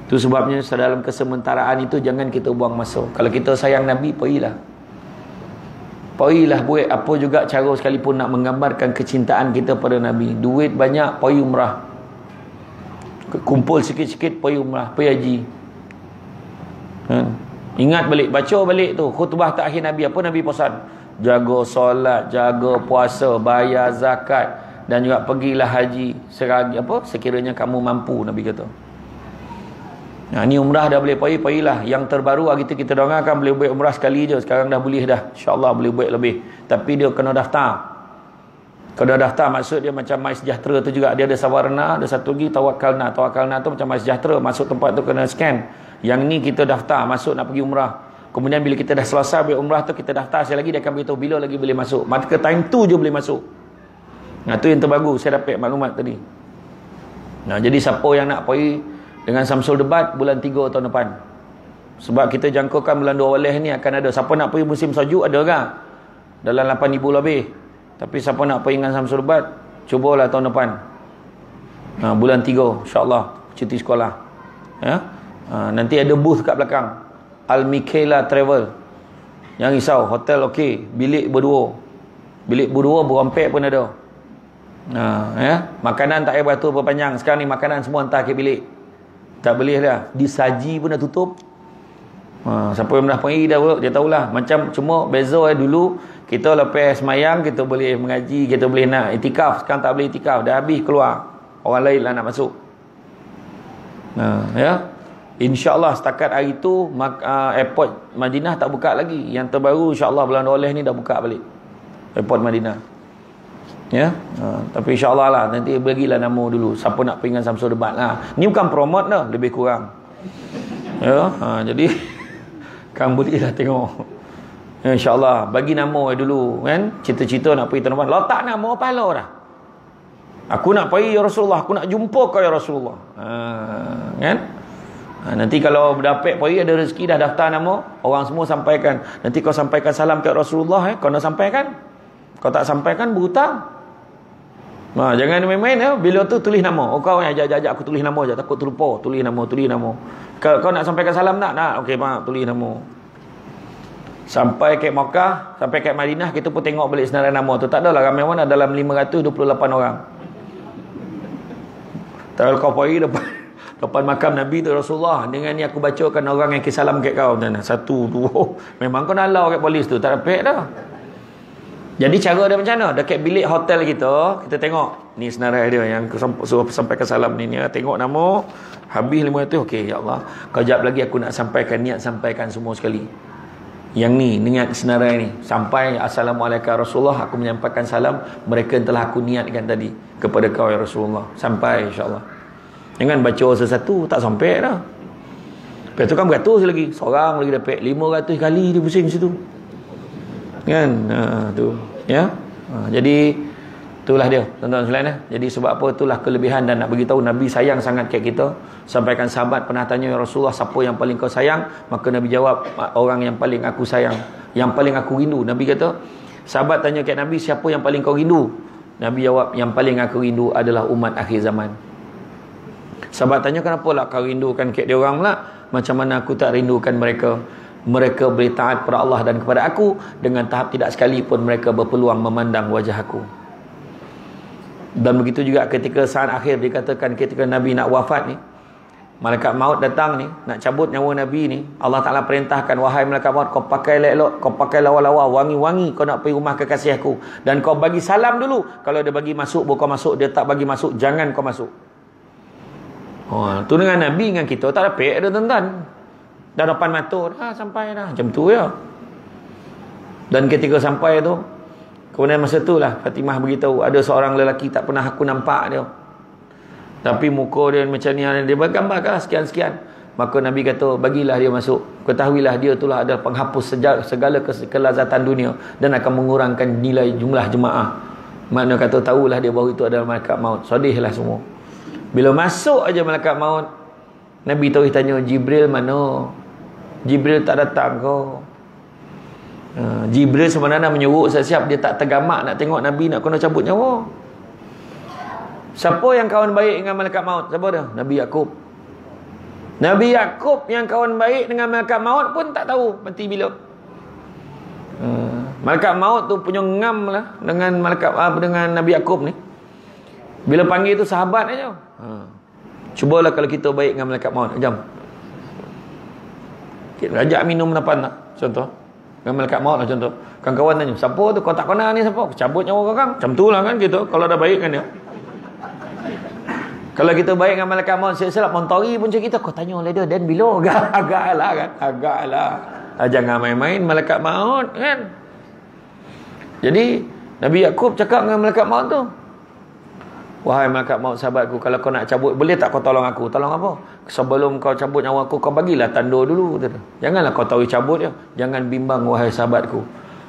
Itu sebabnya dalam kesementaraan itu jangan kita buang masa. Kalau kita sayang Nabi, pergilah. Pergilah buat apa juga cara sekalipun nak menggambarkan kecintaan kita pada Nabi. Duit banyak, pergi umrah. Kumpul sikit-sikit, pergi umrah, pergi haji. Ingat balik, baca balik tu khutbah terakhir Nabi. Apa Nabi pesan? Jaga solat, jaga puasa, bayar zakat, dan juga pergilah haji sekiranya kamu mampu, Nabi kata. Ni umrah dah boleh pergilah. Yang terbaru hari kita doakan boleh buat umrah sekali je. Sekarang dah boleh dah, insya-Allah boleh buat lebih. Tapi dia kena daftar. Kena daftar maksud dia macam MySejahtera tu juga. Dia ada Sawarna, ada satu lagi Tawakalna. Tawakalna tu macam MySejahtera, masuk tempat tu kena scan. Yang ni kita daftar masuk nak pergi umrah. Kemudian bila kita dah selesai buat umrah tu, kita daftar sekali lagi, dia akan beritahu bila lagi boleh masuk. Maka time tu je boleh masuk. Tu yang terbaru saya dapat maklumat tadi. Jadi siapa yang nak pergi dengan Samsul Debat bulan 3 tahun depan. Sebab kita jangkakan bulan 12 ni akan ada. Siapa nak pergi musim salju ada kan? Dalam 8,000 lebih. Tapi siapa nak pergi dengan Samsul Debat, cubalah tahun depan. Bulan 3 insya-Allah cuti sekolah. Ya. Nanti ada booth kat belakang. Al-Mikaela Travel. Jangan risau, hotel okey, bilik berdua. Bilik berdua berompek pun ada. Ya, makanan tak payah beratur berpanjang. Sekarang ni makanan semua hantar ke bilik. Tak boleh dah. Disaji pun dah tutup. Siapa yang dah pergi dah dia tahulah. Macam cuma beza dulu kita lepas semayang kita boleh mengaji, kita boleh nak itikaf. Sekarang tak boleh itikaf, dah habis keluar. Orang lain lah nak masuk. Ya. InsyaAllah setakat hari tu airport Madinah tak buka lagi. Yang terbaru insyaAllah bulan 12 ni dah buka balik airport Madinah. Ya. Tapi insyaAllah lah nanti bagilah nama dulu siapa nak pergi dengan Samsul Debat lah. Ni bukan promote dah, lebih kurang. Ya. Jadi kan boleh lah tengok. Ya, InsyaAllah bagi nama dulu kan. Cita-cita nak pergi tahun depan. Letak nama pahala dah. Aku nak pergi ya Rasulullah, aku nak jumpa kau ya Rasulullah. Kan? Nanti kalau dapat pergi ada rezeki dah daftar nama, orang semua sampaikan. Nanti kau sampaikan salam kat Rasulullah kau nak sampaikan. Kau tak sampaikan berhutang. Jangan main-main bila tu tulis nama. Kau ajak aku tulis nama je, takut terlupa. Tulis nama. Kau nak sampaikan salam tak? Nak. Okey mak, tulis nama. Sampai ke Makkah, sampai ke Madinah, kita pun tengok balik senarai nama tu. Tak adalah ramai mana, dalam 528 orang. Kalau kau pergi depan makam Nabi tu Rasulullah, dengan ni aku bacakan orang yang kisalam kat kau. Satu tu memang kau nalau kat polis tu, tak dapat dah. Jadi cara dia macam mana? Dekat bilik hotel kita tengok ni senarai dia yang suruh sampaikan salam ni. Tengok nama, habis 500. Okey ya Allah, kau jap lagi aku nak sampaikan, niat sampaikan semua sekali. Yang ni niat senarai ni sampai assalamualaikum Rasulullah, aku menyampaikan salam mereka yang telah aku niatkan tadi kepada kau ya Rasulullah. Sampai insya-Allah. Jangan baca sesuatu tak sampai dah. Lepas tu kan beratus lagi. Seorang lagi dapat 500 kali dia pusing situ. Kan? Tu. Ya. Jadi itulah dia, tuan-tuan sekalian. Jadi sebab apa, itulah kelebihan dan nak bagi tahu Nabi sayang sangat kat kita. Sampaikan sahabat pernah tanya ya Rasulullah, siapa yang paling kau sayang? Maka Nabi jawab, orang yang paling aku sayang, yang paling aku rindu. Nabi kata, sahabat tanya kat Nabi, siapa yang paling kau rindu? Nabi jawab, yang paling aku rindu adalah umat akhir zaman. Sahabat tanya, kenapa lah kau rindukan kat dia orang pula? Macam mana aku tak rindukan mereka? Mereka boleh taat kepada Allah dan kepada aku dengan tahap tidak sekalipun mereka berpeluang memandang wajah aku. Dan begitu juga ketika saat akhir dikatakan ketika Nabi nak wafat ni, malaikat maut datang ni nak cabut nyawa Nabi ni, Allah Ta'ala perintahkan, wahai malaikat maut, kau pakai elok-elok, kau pakai lawa-lawa, wangi-wangi, kau nak pergi rumah kekasih aku, dan kau bagi salam dulu. Kalau dia bagi masuk, kau masuk. Dia tak bagi masuk, jangan kau masuk. Tu dengan Nabi, dengan kita tak ada pek ada tuan-tuan. Dah depan mata dah, sampai dah macam tu ya. Dan ketika sampai tu, kemudian masa tu lah Fatimah beritahu, ada seorang lelaki tak pernah aku nampak dia, tapi muka dia macam ni, dia bergambarkan sekian-sekian. Maka Nabi kata, bagilah dia masuk, ketahuilah dia itulah adalah penghapus segala kelazatan dunia dan akan mengurangkan nilai jumlah jemaah. Makna kata tahulah dia bahawa itu adalah malaikat maut. Sedihlah semua. Bila masuk aja malaikat maut, Nabi tahu tanya, Jibril mana? Jibril tak datang kau. Jibril sebenarnya menyuruh siap-siap, dia tak tergamak nak tengok Nabi nak kena cabut nyawa. Siapa yang kawan baik dengan malaikat maut? Siapa dia? Nabi Yakub. Nabi Yakub yang kawan baik dengan malaikat maut pun tak tahu mati bila. Malaikat maut tu punya ngam lah dengan dengan Nabi Yakub ni. Bila panggil tu sahabat aja. Cubalah kalau kita baik dengan malaikat maut. Jom. Kita ajak minum depan tak? Contoh. Dengan malaikat maut lah contoh. Kawan-kawan tanya, siapa tu? Kau tak kenal ni siapa? Cabut nyawa kau kan? Macam tu lah kan gitu. Kalau dah baik kan dia. Kalau kita baik dengan malaikat maut, silap montori pun macam kita. Kau tanya oleh dia, dan bila? Agak lah kan? Agak lah. Jangan main-main malaikat maut kan? Jadi, Nabi Yakub cakap dengan malaikat maut tu, wahai malaikat maut sahabatku, kalau kau nak cabut, boleh tak kau tolong aku? Tolong apa? Sebelum kau cabut nyawa aku, kau bagilah tanda dulu. Janganlah kau tahu cabut dia. Jangan bimbang wahai sahabatku.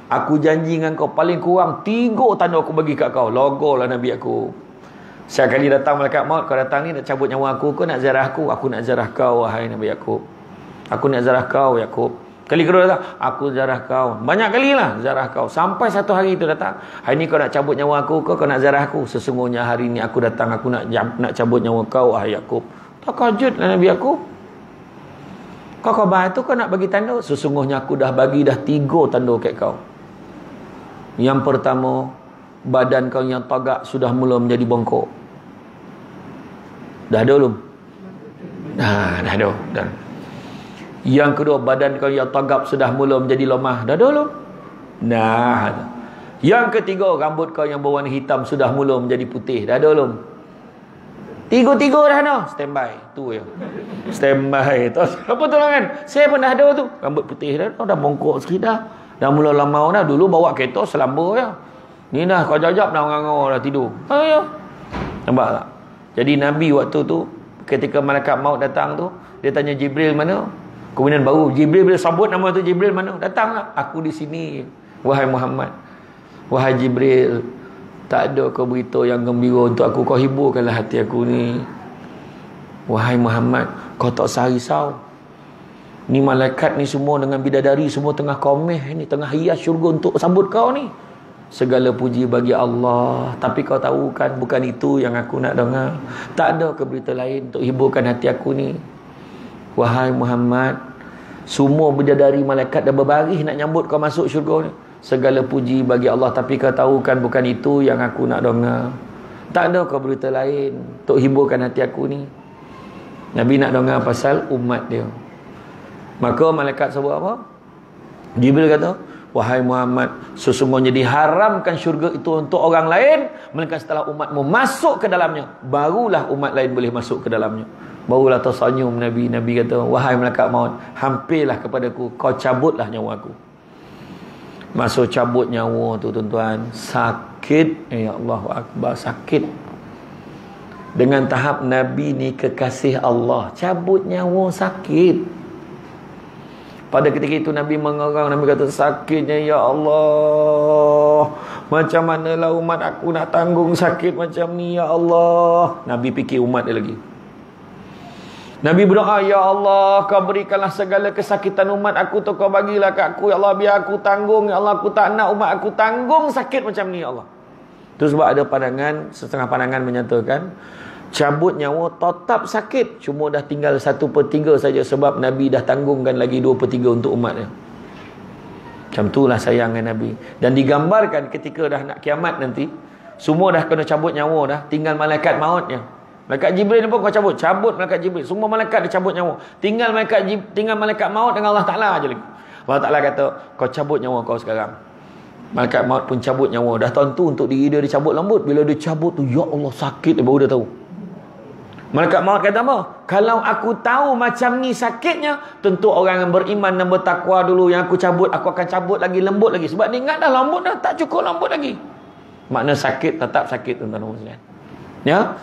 Aku janji dengan kau paling kurang 3 tanda aku bagi kat kau. Logo lah Nabi aku. Sekali datang malaikat maut, kau datang ni nak cabut nyawa aku, kau nak zarah aku? Aku nak zarah kau wahai Nabi Yakub. Aku nak zarah kau Yakub. Kali kedua datang, aku zarah kau. Banyak kali lah zarah kau. Sampai satu hari itu datang, hari ni kau nak cabut nyawa aku, kau nak zarah aku. Sesungguhnya hari ni aku datang, aku nak cabut nyawa kau wahai Yakub. Tak kajut lah Nabi Yakub. Kau khabar tu kau nak bagi tanda? Sesungguhnya aku dah bagi dah 3 tanda kat kau. Yang pertama, badan kau yang tagak sudah mula menjadi bongkok. Dah ada belum? Dah ada. Dah. Yang kedua, badan kau yang tagak sudah mula menjadi lemah. Dah ada belum? Nah. Yang ketiga, rambut kau yang berwarna hitam sudah mula menjadi putih. Dah ada belum? 3 dah ada. Standby. Tu ya. Standby. Apa tu lah kan? Saya pun dah ada tu. Rambut putih dah. Dah bongkok sikit dah. Dah mula lamau dah. Dulu bawa kereta selamba ya. Ni dah kau jajab dah ngangau dah tidur. Ya. Nampak tak? Jadi Nabi waktu tu, ketika malaikat maut datang tu, dia tanya Jibril mana? Kemudian baru Jibril bila sebut nama tu, Jibril mana? Datanglah. Aku di sini. Wahai Muhammad. Wahai Jibril. Tak ada kau berita yang gembira untuk aku. Kau hiburkanlah hati aku ni. Wahai Muhammad. Kau tak usah risau. Ni malaikat ni semua dengan bidadari semua tengah komeh ni. Tengah hias syurga untuk sambut kau ni. Segala puji bagi Allah. Tapi kau tahu kan, bukan itu yang aku nak dengar. Tak ada ke berita lain untuk hiburkan hati aku ni. Wahai Muhammad, semua bidadari malaikat dah berbaris nak nyambut kau masuk syurga ni. Segala puji bagi Allah. Tapi kau tahu kan, bukan itu yang aku nak dengar. Tak ada ke berita lain untuk hiburkan hati aku ni. Nabi nak dengar pasal umat dia. Maka malaikat sebut apa? Jibril kata, wahai Muhammad, sesungguhnya diharamkan syurga itu untuk orang lain, melainkan setelah umatmu masuk ke dalamnya, barulah umat lain boleh masuk ke dalamnya. Barulah tersenyum Nabi. Nabi kata, wahai malaikat maut, hampirlah kepadaku, kau cabutlah nyawa aku. Masuk cabut nyawa tu tuan-tuan, sakit. Ya Allah Akbar, sakit. Dengan tahap Nabi ni kekasih Allah, cabut nyawa sakit. Pada ketika itu Nabi mengerang, Nabi kata, sakitnya ya Allah. Macam manalah umat aku nak tanggung sakit macam ni ya Allah. Nabi fikir umat dia lagi. Nabi berdoa, ya Allah, kau berikanlah segala kesakitan umat aku tu, kau bagilah kat aku ya Allah, biar aku tanggung ya Allah. Aku tak nak umat aku tanggung sakit macam ni ya Allah. Itu sebab ada pandangan, setengah pandangan menyatakan, cabut nyawa, tetap sakit, cuma dah tinggal 1/3 saja, sebab Nabi dah tanggungkan lagi 2/3 untuk umatnya. Macam itulah sayangnya Nabi. Dan digambarkan ketika dah nak kiamat nanti, semua dah kena cabut nyawa dah, tinggal malaikat mautnya. Malaikat Jibril pun kau cabut malaikat Jibril, semua malaikat dia cabut nyawa, tinggal malaikat maut dengan Allah Ta'ala aja lagi. Allah Ta'ala kata, kau cabut nyawa kau sekarang. Malaikat maut pun cabut nyawa. Dah tentu untuk diri dia cabut lembut. Bila dia cabut tu, ya Allah sakit, dia baru dia tahu. Malaikat maut kata apa? Kalau aku tahu macam ni sakitnya, tentu orang yang beriman dan bertakwa dulu yang aku cabut, aku akan cabut lagi lembut lagi. Sebab dia ingat dah lembut dah, tak cukup lembut lagi. Makna sakit, tetap sakit, tuan-tuan sekalian. Ya?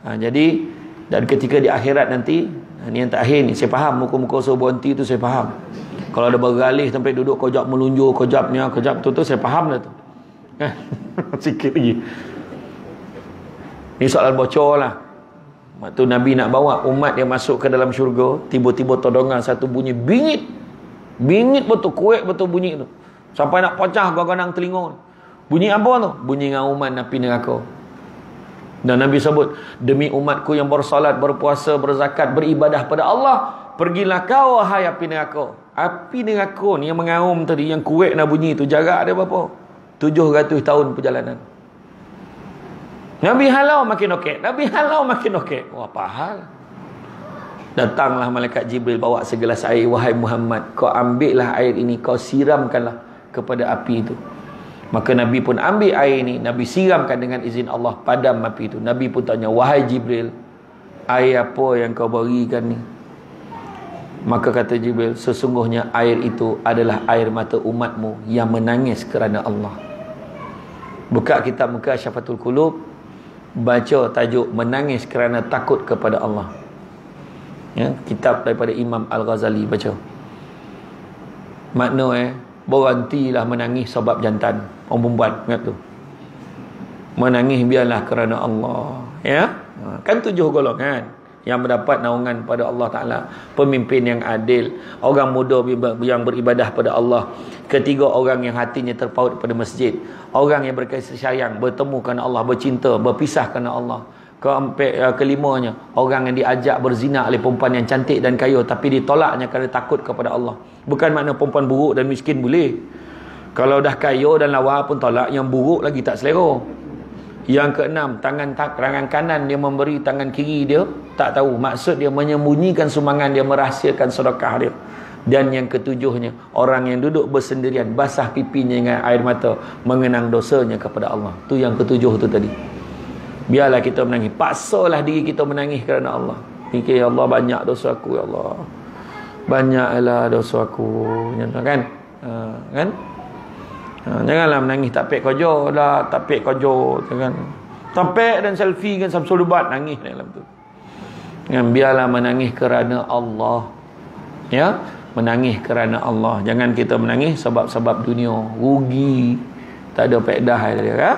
Jadi, dan ketika di akhirat nanti, ni yang terakhir ni, saya faham muka-muka suruh berhenti tu saya faham. Kalau ada bergalih sampai duduk kejap melunjuk, kejap ni, kejap tu saya faham dah tu. Sikit lagi. Ni soalan bocor lah. Waktu Nabi nak bawa umat yang masuk ke dalam syurga, tiba-tiba terdengar satu bunyi bingit. Bingit betul, kuat betul bunyi tu. Sampai nak pecah gaganang telinga. Bunyi apa tu? Bunyi ngauman api neraka. Dan Nabi sebut, demi umatku yang bersalat, berpuasa, berzakat, beribadah pada Allah, pergilah kau wahai api neraka. Api neraka ni yang mengaum tadi, yang kuat nak bunyi tu, jarak dia berapa? 700 tahun perjalanan. Nabi halau makin okey. Nabi halau makin okey. Wah, apa hal? Datanglah malaikat Jibril bawa segelas air. Wahai Muhammad, kau ambillah air ini, kau siramkanlah kepada api itu. Maka Nabi pun ambil air ini, Nabi siramkan dengan izin Allah, padam api itu. Nabi pun tanya, wahai Jibril, air apa yang kau berikan ni? Maka kata Jibril, sesungguhnya air itu adalah air mata umatmu yang menangis kerana Allah. Buka kitab muka Syafatul Qulub, baca tajuk menangis kerana takut kepada Allah. Ya, kitab daripada Imam Al-Ghazali, baca. Makna berhentilah menangis sebab jantan, orang perempuan, ingat tu. Menangis biarlah kerana Allah. Ya, kan 7 golongan yang mendapat naungan pada Allah Ta'ala. Pemimpin yang adil, orang muda yang beribadah pada Allah, ketiga orang yang hatinya terpaut pada masjid, orang yang berkasih sayang, bertemu kerana Allah, bercinta, berpisah kerana Allah. Kelimanya, orang yang diajak berzina oleh perempuan yang cantik dan kaya, tapi ditolaknya kerana takut kepada Allah. Bukan makna perempuan buruk dan miskin boleh. Kalau dah kaya dan lawa pun tolak, yang buruk lagi tak selera. Yang keenam, tangan kanan dia memberi, tangan kiri dia tak tahu. Maksud dia menyembunyikan sumbangan dia, merahsiakan sedekah dia. Dan yang ketujuhnya, orang yang duduk bersendirian, basah pipinya dengan air mata, mengenang dosanya kepada Allah. Tu yang ketujuh tu tadi. Biarlah kita menangis, paksalah diri kita menangis kerana Allah. Fikir, ya Allah, banyak dosa aku, ya Allah, banyaklah dosa aku, kan? Kan? Janganlah menangis tak pek kerja dah, tak pek kerja, kan? Tampek dan selfie kan Samsul Ubat, nangis dalam tu. Kan, biarlah menangis kerana Allah. Ya, menangis kerana Allah. Jangan kita menangis sebab-sebab dunia, rugi, tak ada faedah dia, kan?